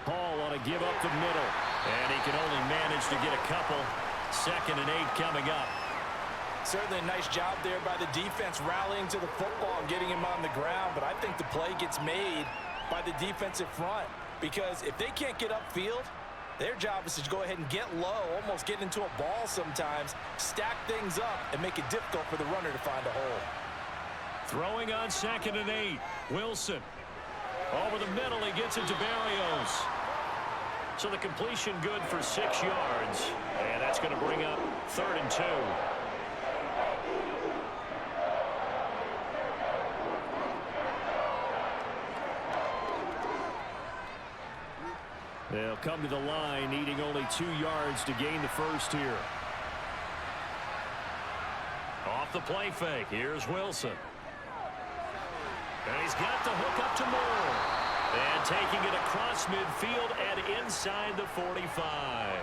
Hall on a give up the middle. And he can only manage to get a couple. 2nd and 8 coming up. Certainly a nice job there by the defense rallying to the football and getting him on the ground, but I think the play gets made by the defensive front because if they can't get upfield, their job is to go ahead and get low, almost get into a ball sometimes, stack things up, and make it difficult for the runner to find a hole. Throwing on 2nd and 8. Wilson. Over the middle, he gets it to Barrios. So the completion good for 6 yards. And that's going to bring up 3rd and 2. They'll come to the line, needing only 2 yards to gain the first here. Off the play fake. Here's Wilson. And he's got the hook up to Moore. And taking it across midfield and inside the 45.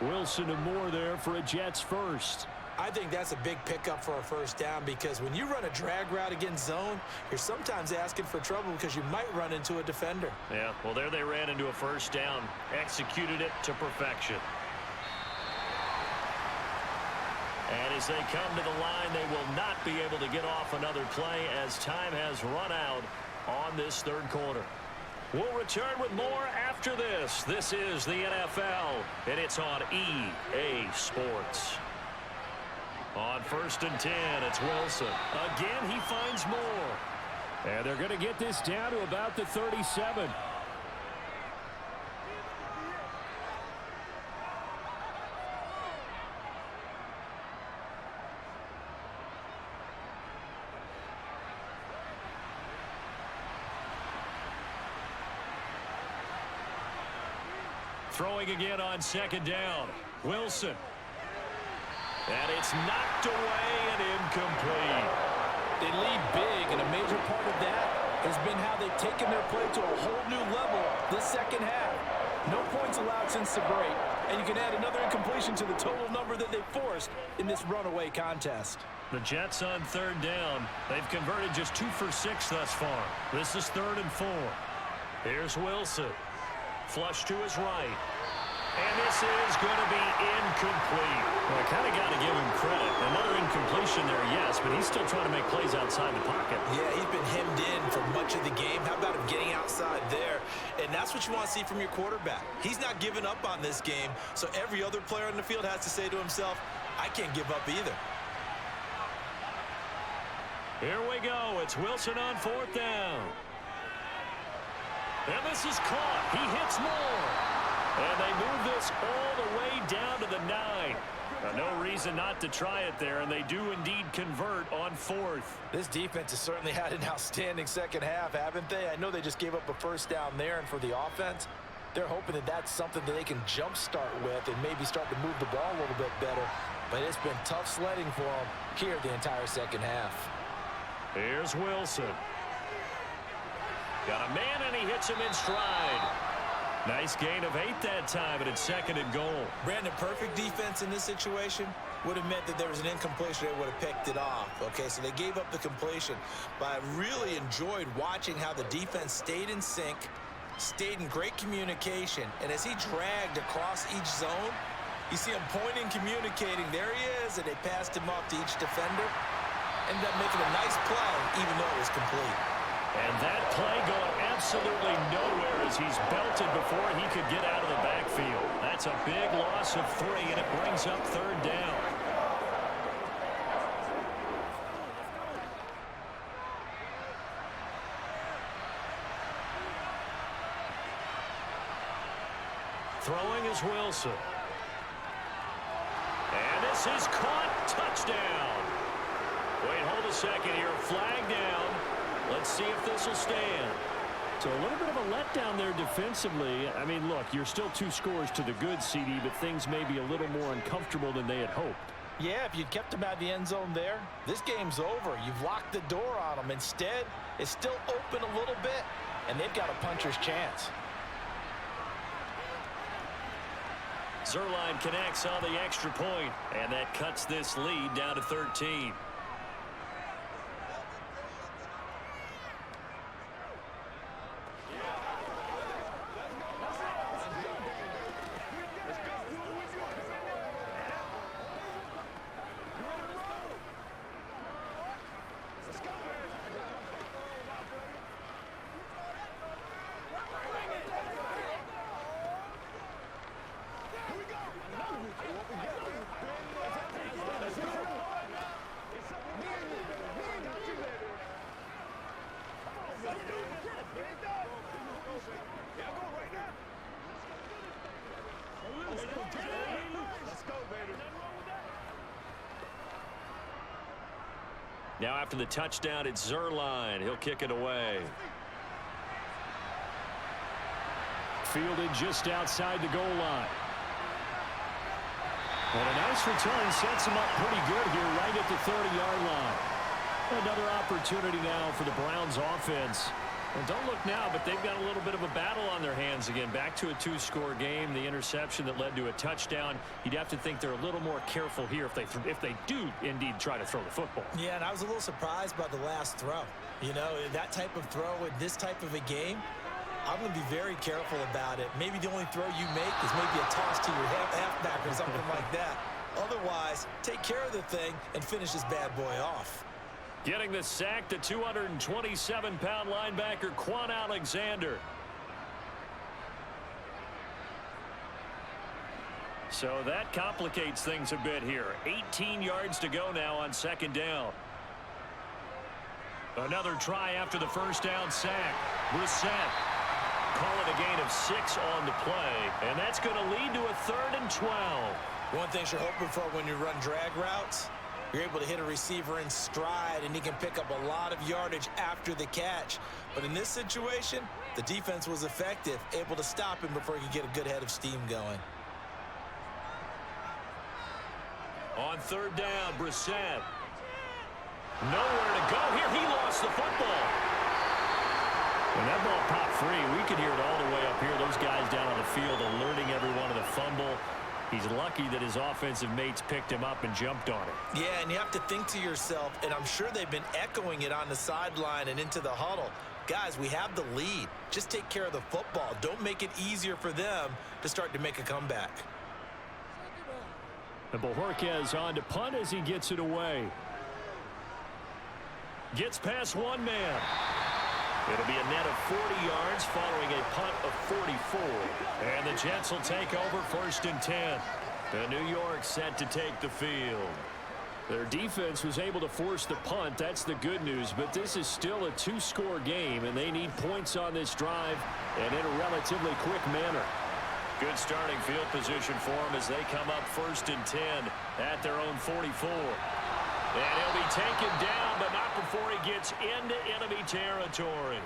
Wilson and Moore there for a Jets first. I think that's a big pickup for a first down because when you run a drag route against zone, you're sometimes asking for trouble because you might run into a defender. Yeah, well, there they ran into a first down. Executed it to perfection. And as they come to the line, they will not be able to get off another play as time has run out on this 3rd quarter. We'll return with more after this. This is the NFL, and it's on EA Sports. On 1st and 10, it's Wilson. Again, he finds Moore. And they're going to get this down to about the 37. Throwing again on 2nd down. Wilson. And it's knocked away and incomplete. They lead big, and a major part of that has been how they've taken their play to a whole new level this 2nd half. No points allowed since the break, and you can add another incompletion to the total number that they forced in this runaway contest. The Jets on 3rd down. They've converted just 2 for 6 thus far. This is 3rd and 4. Here's Wilson. Flush to his right. And this is going to be incomplete. Well, I kind of got to give him credit. Another incompletion there, yes, but he's still trying to make plays outside the pocket. Yeah, he's been hemmed in for much of the game. How about him getting outside there? And that's what you want to see from your quarterback. He's not giving up on this game, so every other player on the field has to say to himself, I can't give up either. Here we go. It's Wilson on 4th down. And this is caught. He hits Moore. And they move this all the way down to the 9. No reason not to try it there, and they do indeed convert on 4th. This defense has certainly had an outstanding 2nd half, haven't they? I know they just gave up a first down there, and for the offense, they're hoping that that's something that they can jumpstart with and maybe start to move the ball a little bit better. But it's been tough sledding for them here the entire 2nd half. Here's Wilson. Got a man, and he hits him in stride. Nice gain of 8 that time, and it's 2nd and goal. Brandon, perfect defense in this situation would have meant that there was an incompletion. They would have picked it off. Okay, so they gave up the completion. But I really enjoyed watching how the defense stayed in sync, stayed in great communication. And as he dragged across each zone, you see him pointing, communicating. There he is, and they passed him off to each defender. Ended up making a nice play, even though it was complete. And that play going absolutely nowhere as he's belted before he could get out of the backfield. That's a big loss of 3, and it brings up 3rd down. Throwing is Wilson. And this is caught. Touchdown. Wait, hold a second here. Flag down. Let's see if this will stand. So a little bit of a letdown there defensively. I mean, look, you're still 2 scores to the good, CD, but things may be a little more uncomfortable than they had hoped. Yeah, if you'd kept them out of the end zone there, this game's over. You've locked the door on them. Instead, it's still open a little bit, and they've got a puncher's chance. Zerline connects on the extra point, and that cuts this lead down to 13. Now after the touchdown, it's Zerline. He'll kick it away. Fielded just outside the goal line. And a nice return sets him up pretty good here right at the 30-yard line. Another opportunity now for the Browns offense. And don't look now, but they've got a little bit of a battle on their hands again. Back to a two-score game. The interception that led to a touchdown. You'd have to think they're a little more careful here if they do indeed try to throw the football. Yeah, and I was a little surprised by the last throw. You know, that type of throw in this type of a game, I'm going to be very careful about it. Maybe the only throw you make is maybe a toss to your halfback or something like that. Otherwise, take care of the thing and finish this bad boy off. Getting the sack, the 227-pound linebacker, Quan Alexander. So that complicates things a bit here. 18 yards to go now on second down. Another try after the first down sack. Brissett. Call it a gain of 6 on the play. And that's going to lead to a 3rd and 12. One thing you're hoping for when you run drag routes, you're able to hit a receiver in stride, and he can pick up a lot of yardage after the catch. But in this situation, the defense was effective, able to stop him before he could get a good head of steam going. On 3rd down, Brissett. Nowhere to go here. He lost the football. And that ball popped free. We could hear it all the way up here. Those guys down on the field alerting everyone of the fumble. He's lucky that his offensive mates picked him up and jumped on it. Yeah, and you have to think to yourself, and I'm sure they've been echoing it on the sideline and into the huddle. Guys, we have the lead. Just take care of the football. Don't make it easier for them to start to make a comeback. And Bojorquez on to punt as he gets it away. Gets past one man. It'll be a net of 40 yards following a punt of 44. And the Jets will take over 1st and 10. The New York set to take the field. Their defense was able to force the punt. That's the good news. But this is still a two-score game, and they need points on this drive and in a relatively quick manner. Good starting field position for them as they come up 1st and 10 at their own 44. And he'll be taken down, but not before he gets into enemy territory.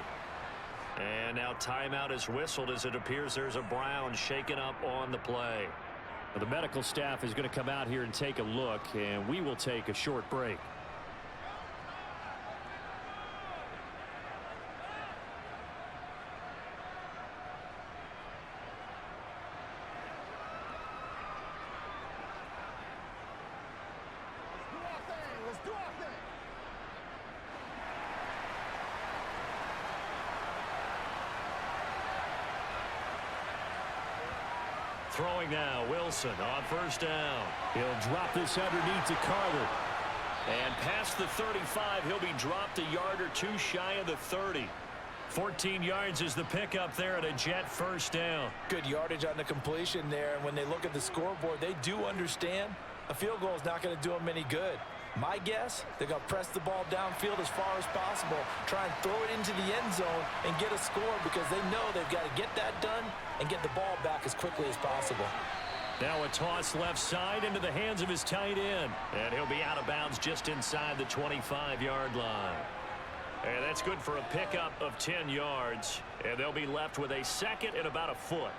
And now timeout is whistled as it appears there's a Brown shaken up on the play. Well, the medical staff is going to come out here and take a look, and we will take a short break. Throwing now, Wilson on 1st down. He'll drop this underneath to Carter. And past the 35, he'll be dropped a yard or two shy of the 30. 14 yards is the pickup there at a Jet 1st down. Good yardage on the completion there, and when they look at the scoreboard, they do understand a field goal is not going to do them any good. My guess, they're going to press the ball downfield as far as possible, try and throw it into the end zone and get a score because they know they've got to get that done and get the ball back as quickly as possible. Now a toss left side into the hands of his tight end. And he'll be out of bounds just inside the 25-yard line. And that's good for a pickup of 10 yards. And they'll be left with a 2nd and about a foot.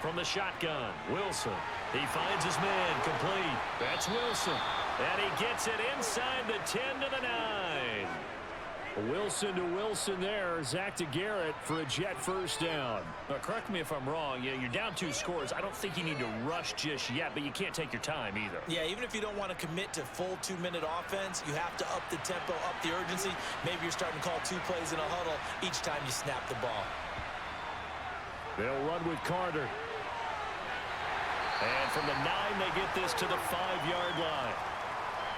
From the shotgun, Wilson. He finds his man complete. That's Wilson. And he gets it inside the 10 to the 9. Wilson to Wilson there. Zach to Garrett for a Jet 1st down. Correct me if I'm wrong. Yeah, you're down 2 scores. I don't think you need to rush just yet, but you can't take your time either. Yeah, even if you don't want to commit to full 2-minute offense, you have to up the tempo, up the urgency. Maybe you're starting to call 2 plays in a huddle each time you snap the ball. They'll run with Carter. And from the 9, they get this to the 5-yard line.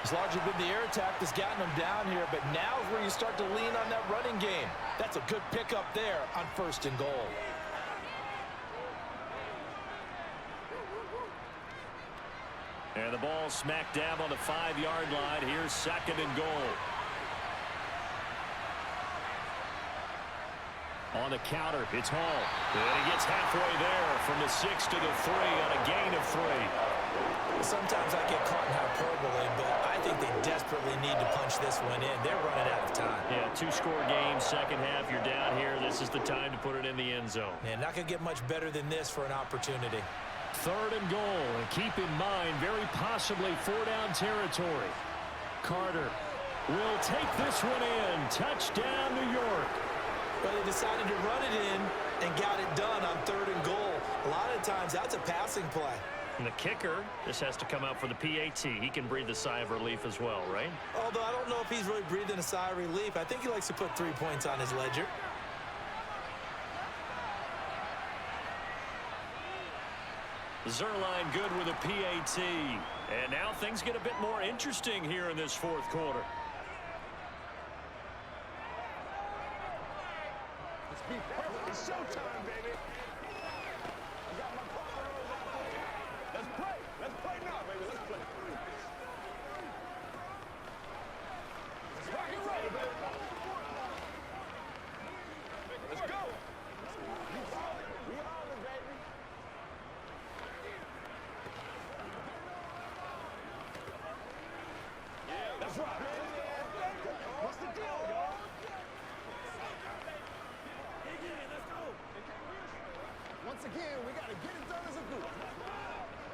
It's largely been the air attack that's gotten them down here, but now is where you start to lean on that running game. That's a good pickup there on 1st and goal. And the ball smack dab on the 5-yard line. Here's 2nd and goal. On the counter, it's Hall. And he gets halfway there from the 6 to the 3 on a gain of 3. Sometimes I get caught in hyperbole, but I think they desperately need to punch this one in. They're running out of time. Yeah, 2-score game, second half, you're down here. This is the time to put it in the end zone. Man, not going to get much better than this for an opportunity. 3rd and goal, and keep in mind, very possibly 4-down territory. Carter will take this one in. Touchdown, New York. Well, they decided to run it in and got it done on 3rd and goal. A lot of times, that's a passing play. And the kicker, this has to come out for the PAT. He can breathe a sigh of relief as well, right? Although I don't know if he's really breathing a sigh of relief. I think he likes to put 3 points on his ledger. Zerline good with a PAT. And now things get a bit more interesting here in this 4th quarter. Let's be perfect. It's showtime, baby. I got my partner on the line. Let's play. Let's play now, baby. Let's play. Let's rock and roll, baby. Let's go. We on it, baby. That's right, man. What's the deal, y'all? Once again, we got to get it done as a group.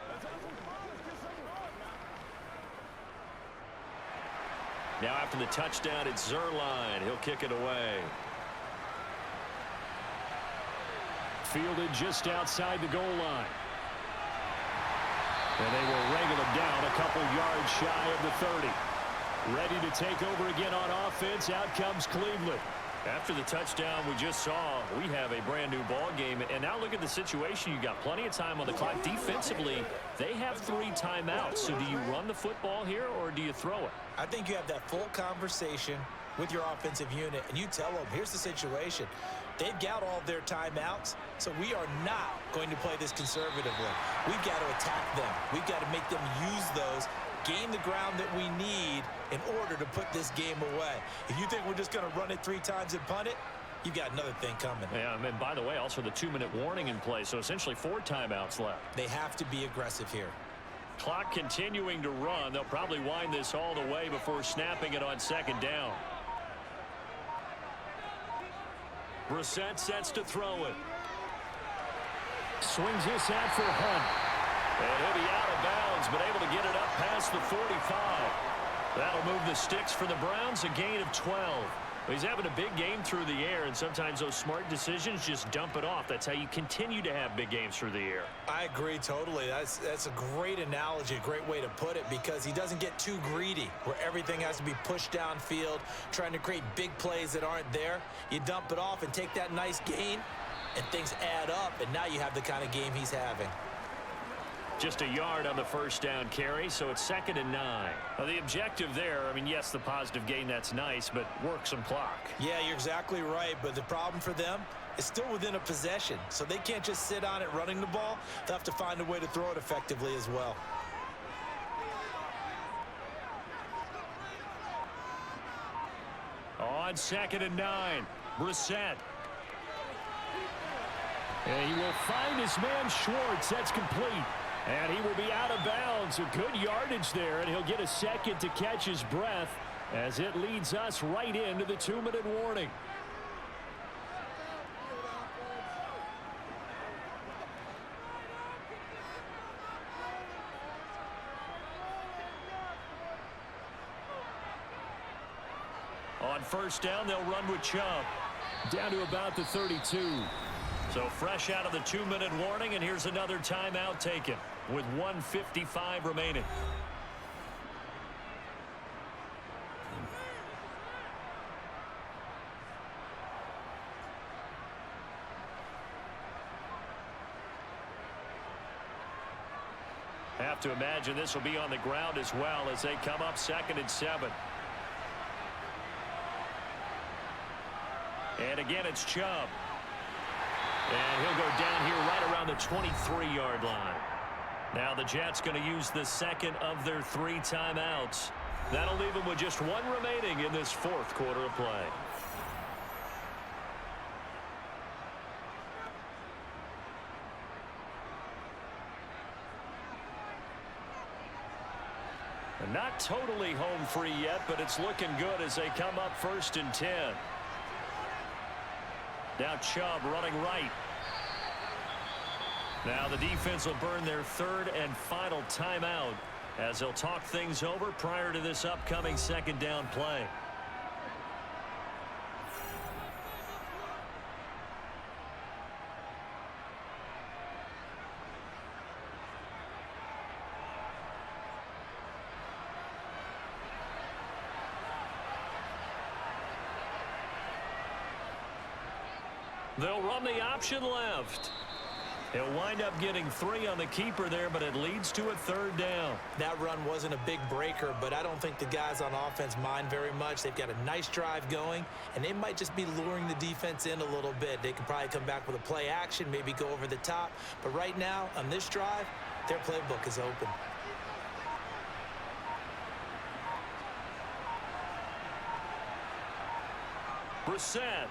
Let's have some fun. Let's get some fun now. Now after the touchdown, it's Zerline. He'll kick it away. Fielded just outside the goal line. And they will wrangle him down a couple yards shy of the 30. Ready to take over again on offense. Out comes Cleveland. After the touchdown we just saw, we have a brand new ball game. And now look at the situation. You got plenty of time on the clock. Defensively, they have 3 timeouts. So do you run the football here or do you throw it? I think you have that full conversation with your offensive unit, and you tell them, here's the situation. They've got all their timeouts, so we are not going to play this conservatively. We've got to attack them. We've got to make them use those, gain the ground that we need in order to put this game away. If you think we're just going to run it 3 times and punt it, you've got another thing coming. Yeah, and by the way, also the 2-minute warning in play, so essentially 4 timeouts left. They have to be aggressive here. Clock continuing to run. They'll probably wind this all the way before snapping it on 2nd down. Brissett sets to throw it. Swings this out for Hunt. And he'll be out of bounds, but able to get it up past the 45. That'll move the Stix for the Browns, a gain of 12. He's having a big game through the air, and sometimes those smart decisions just dump it off. That's how you continue to have big games through the air. I agree totally. That's a great analogy, a great way to put it, because he doesn't get too greedy where everything has to be pushed downfield, trying to create big plays that aren't there. You dump it off and take that nice gain, and things add up, and now you have the kind of game he's having. Just a yard on the 1st down carry, so it's 2nd and 9. Well, the objective there, I mean, yes, the positive gain, that's nice, but work some clock. Yeah, you're exactly right, but the problem for them is still within a possession, so they can't just sit on it running the ball. They'll have to find a way to throw it effectively as well. On 2nd and 9, Brissett. And he will find his man Schwartz. That's complete. And he will be out of bounds. A good yardage there, and he'll get a second to catch his breath as it leads us right into the 2-minute warning. On 1st down, they'll run with Chubb. Down to about the 32. So fresh out of the 2-minute warning, and here's another timeout taken with 1:55 remaining. Have to imagine this will be on the ground as well as they come up 2nd and 7. And again, it's Chubb. And he'll go down here right around the 23-yard line. Now the Jets going to use the 2nd of their 3 timeouts. That'll leave them with just 1 remaining in this 4th quarter of play. Not totally home free yet, but it's looking good as they come up 1st and 10. Now Chubb running right. Now the defense will burn their 3rd and final timeout as they'll talk things over prior to this upcoming 2nd down play. They'll run the option left. He'll wind up getting 3 on the keeper there, but it leads to a 3rd down. That run wasn't a big breaker, but I don't think the guys on offense mind very much. They've got a nice drive going, and they might just be luring the defense in a little bit. They can probably come back with a play action, maybe go over the top. But right now, on this drive, their playbook is open. Brissett.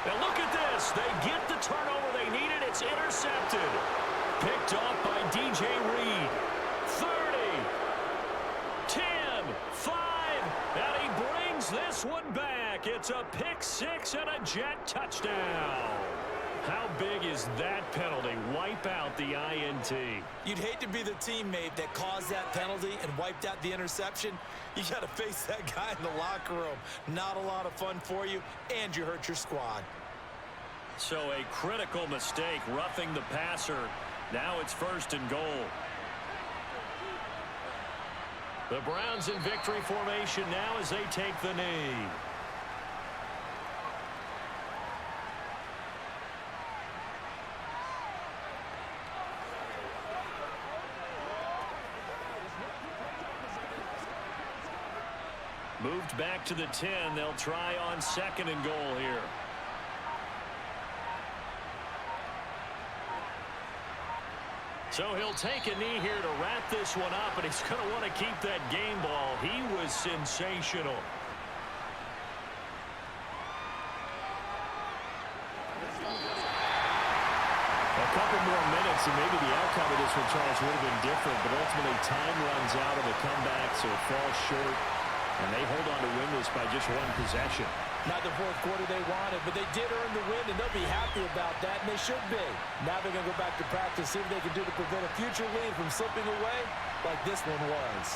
Now look at this. They get the turnover they needed. It's intercepted. Picked off by DJ Reed. 30, 10, 5, and he brings this one back. It's a pick 6 and a Jet touchdown. How big is that penalty? Wipe out the INT. You'd hate to be the teammate that caused that penalty and wiped out the interception. You got to face that guy in the locker room. Not a lot of fun for you, and you hurt your squad. So a critical mistake, roughing the passer. Now it's 1st and goal. The Browns in victory formation now as they take the knee. Moved back to the 10. They'll try on 2nd and goal here. So he'll take a knee here to wrap this one up, and he's going to want to keep that game ball. He was sensational. A couple more minutes, and maybe the outcome of this one, Charles, would have been different, but ultimately time runs out of the comeback, so it falls short. And they hold on to win this by just 1 possession. Not the 4th quarter they wanted, but they did earn the win, and they'll be happy about that, and they should be. Now they're going to go back to practice, see what they can do to prevent a future lead from slipping away like this one was.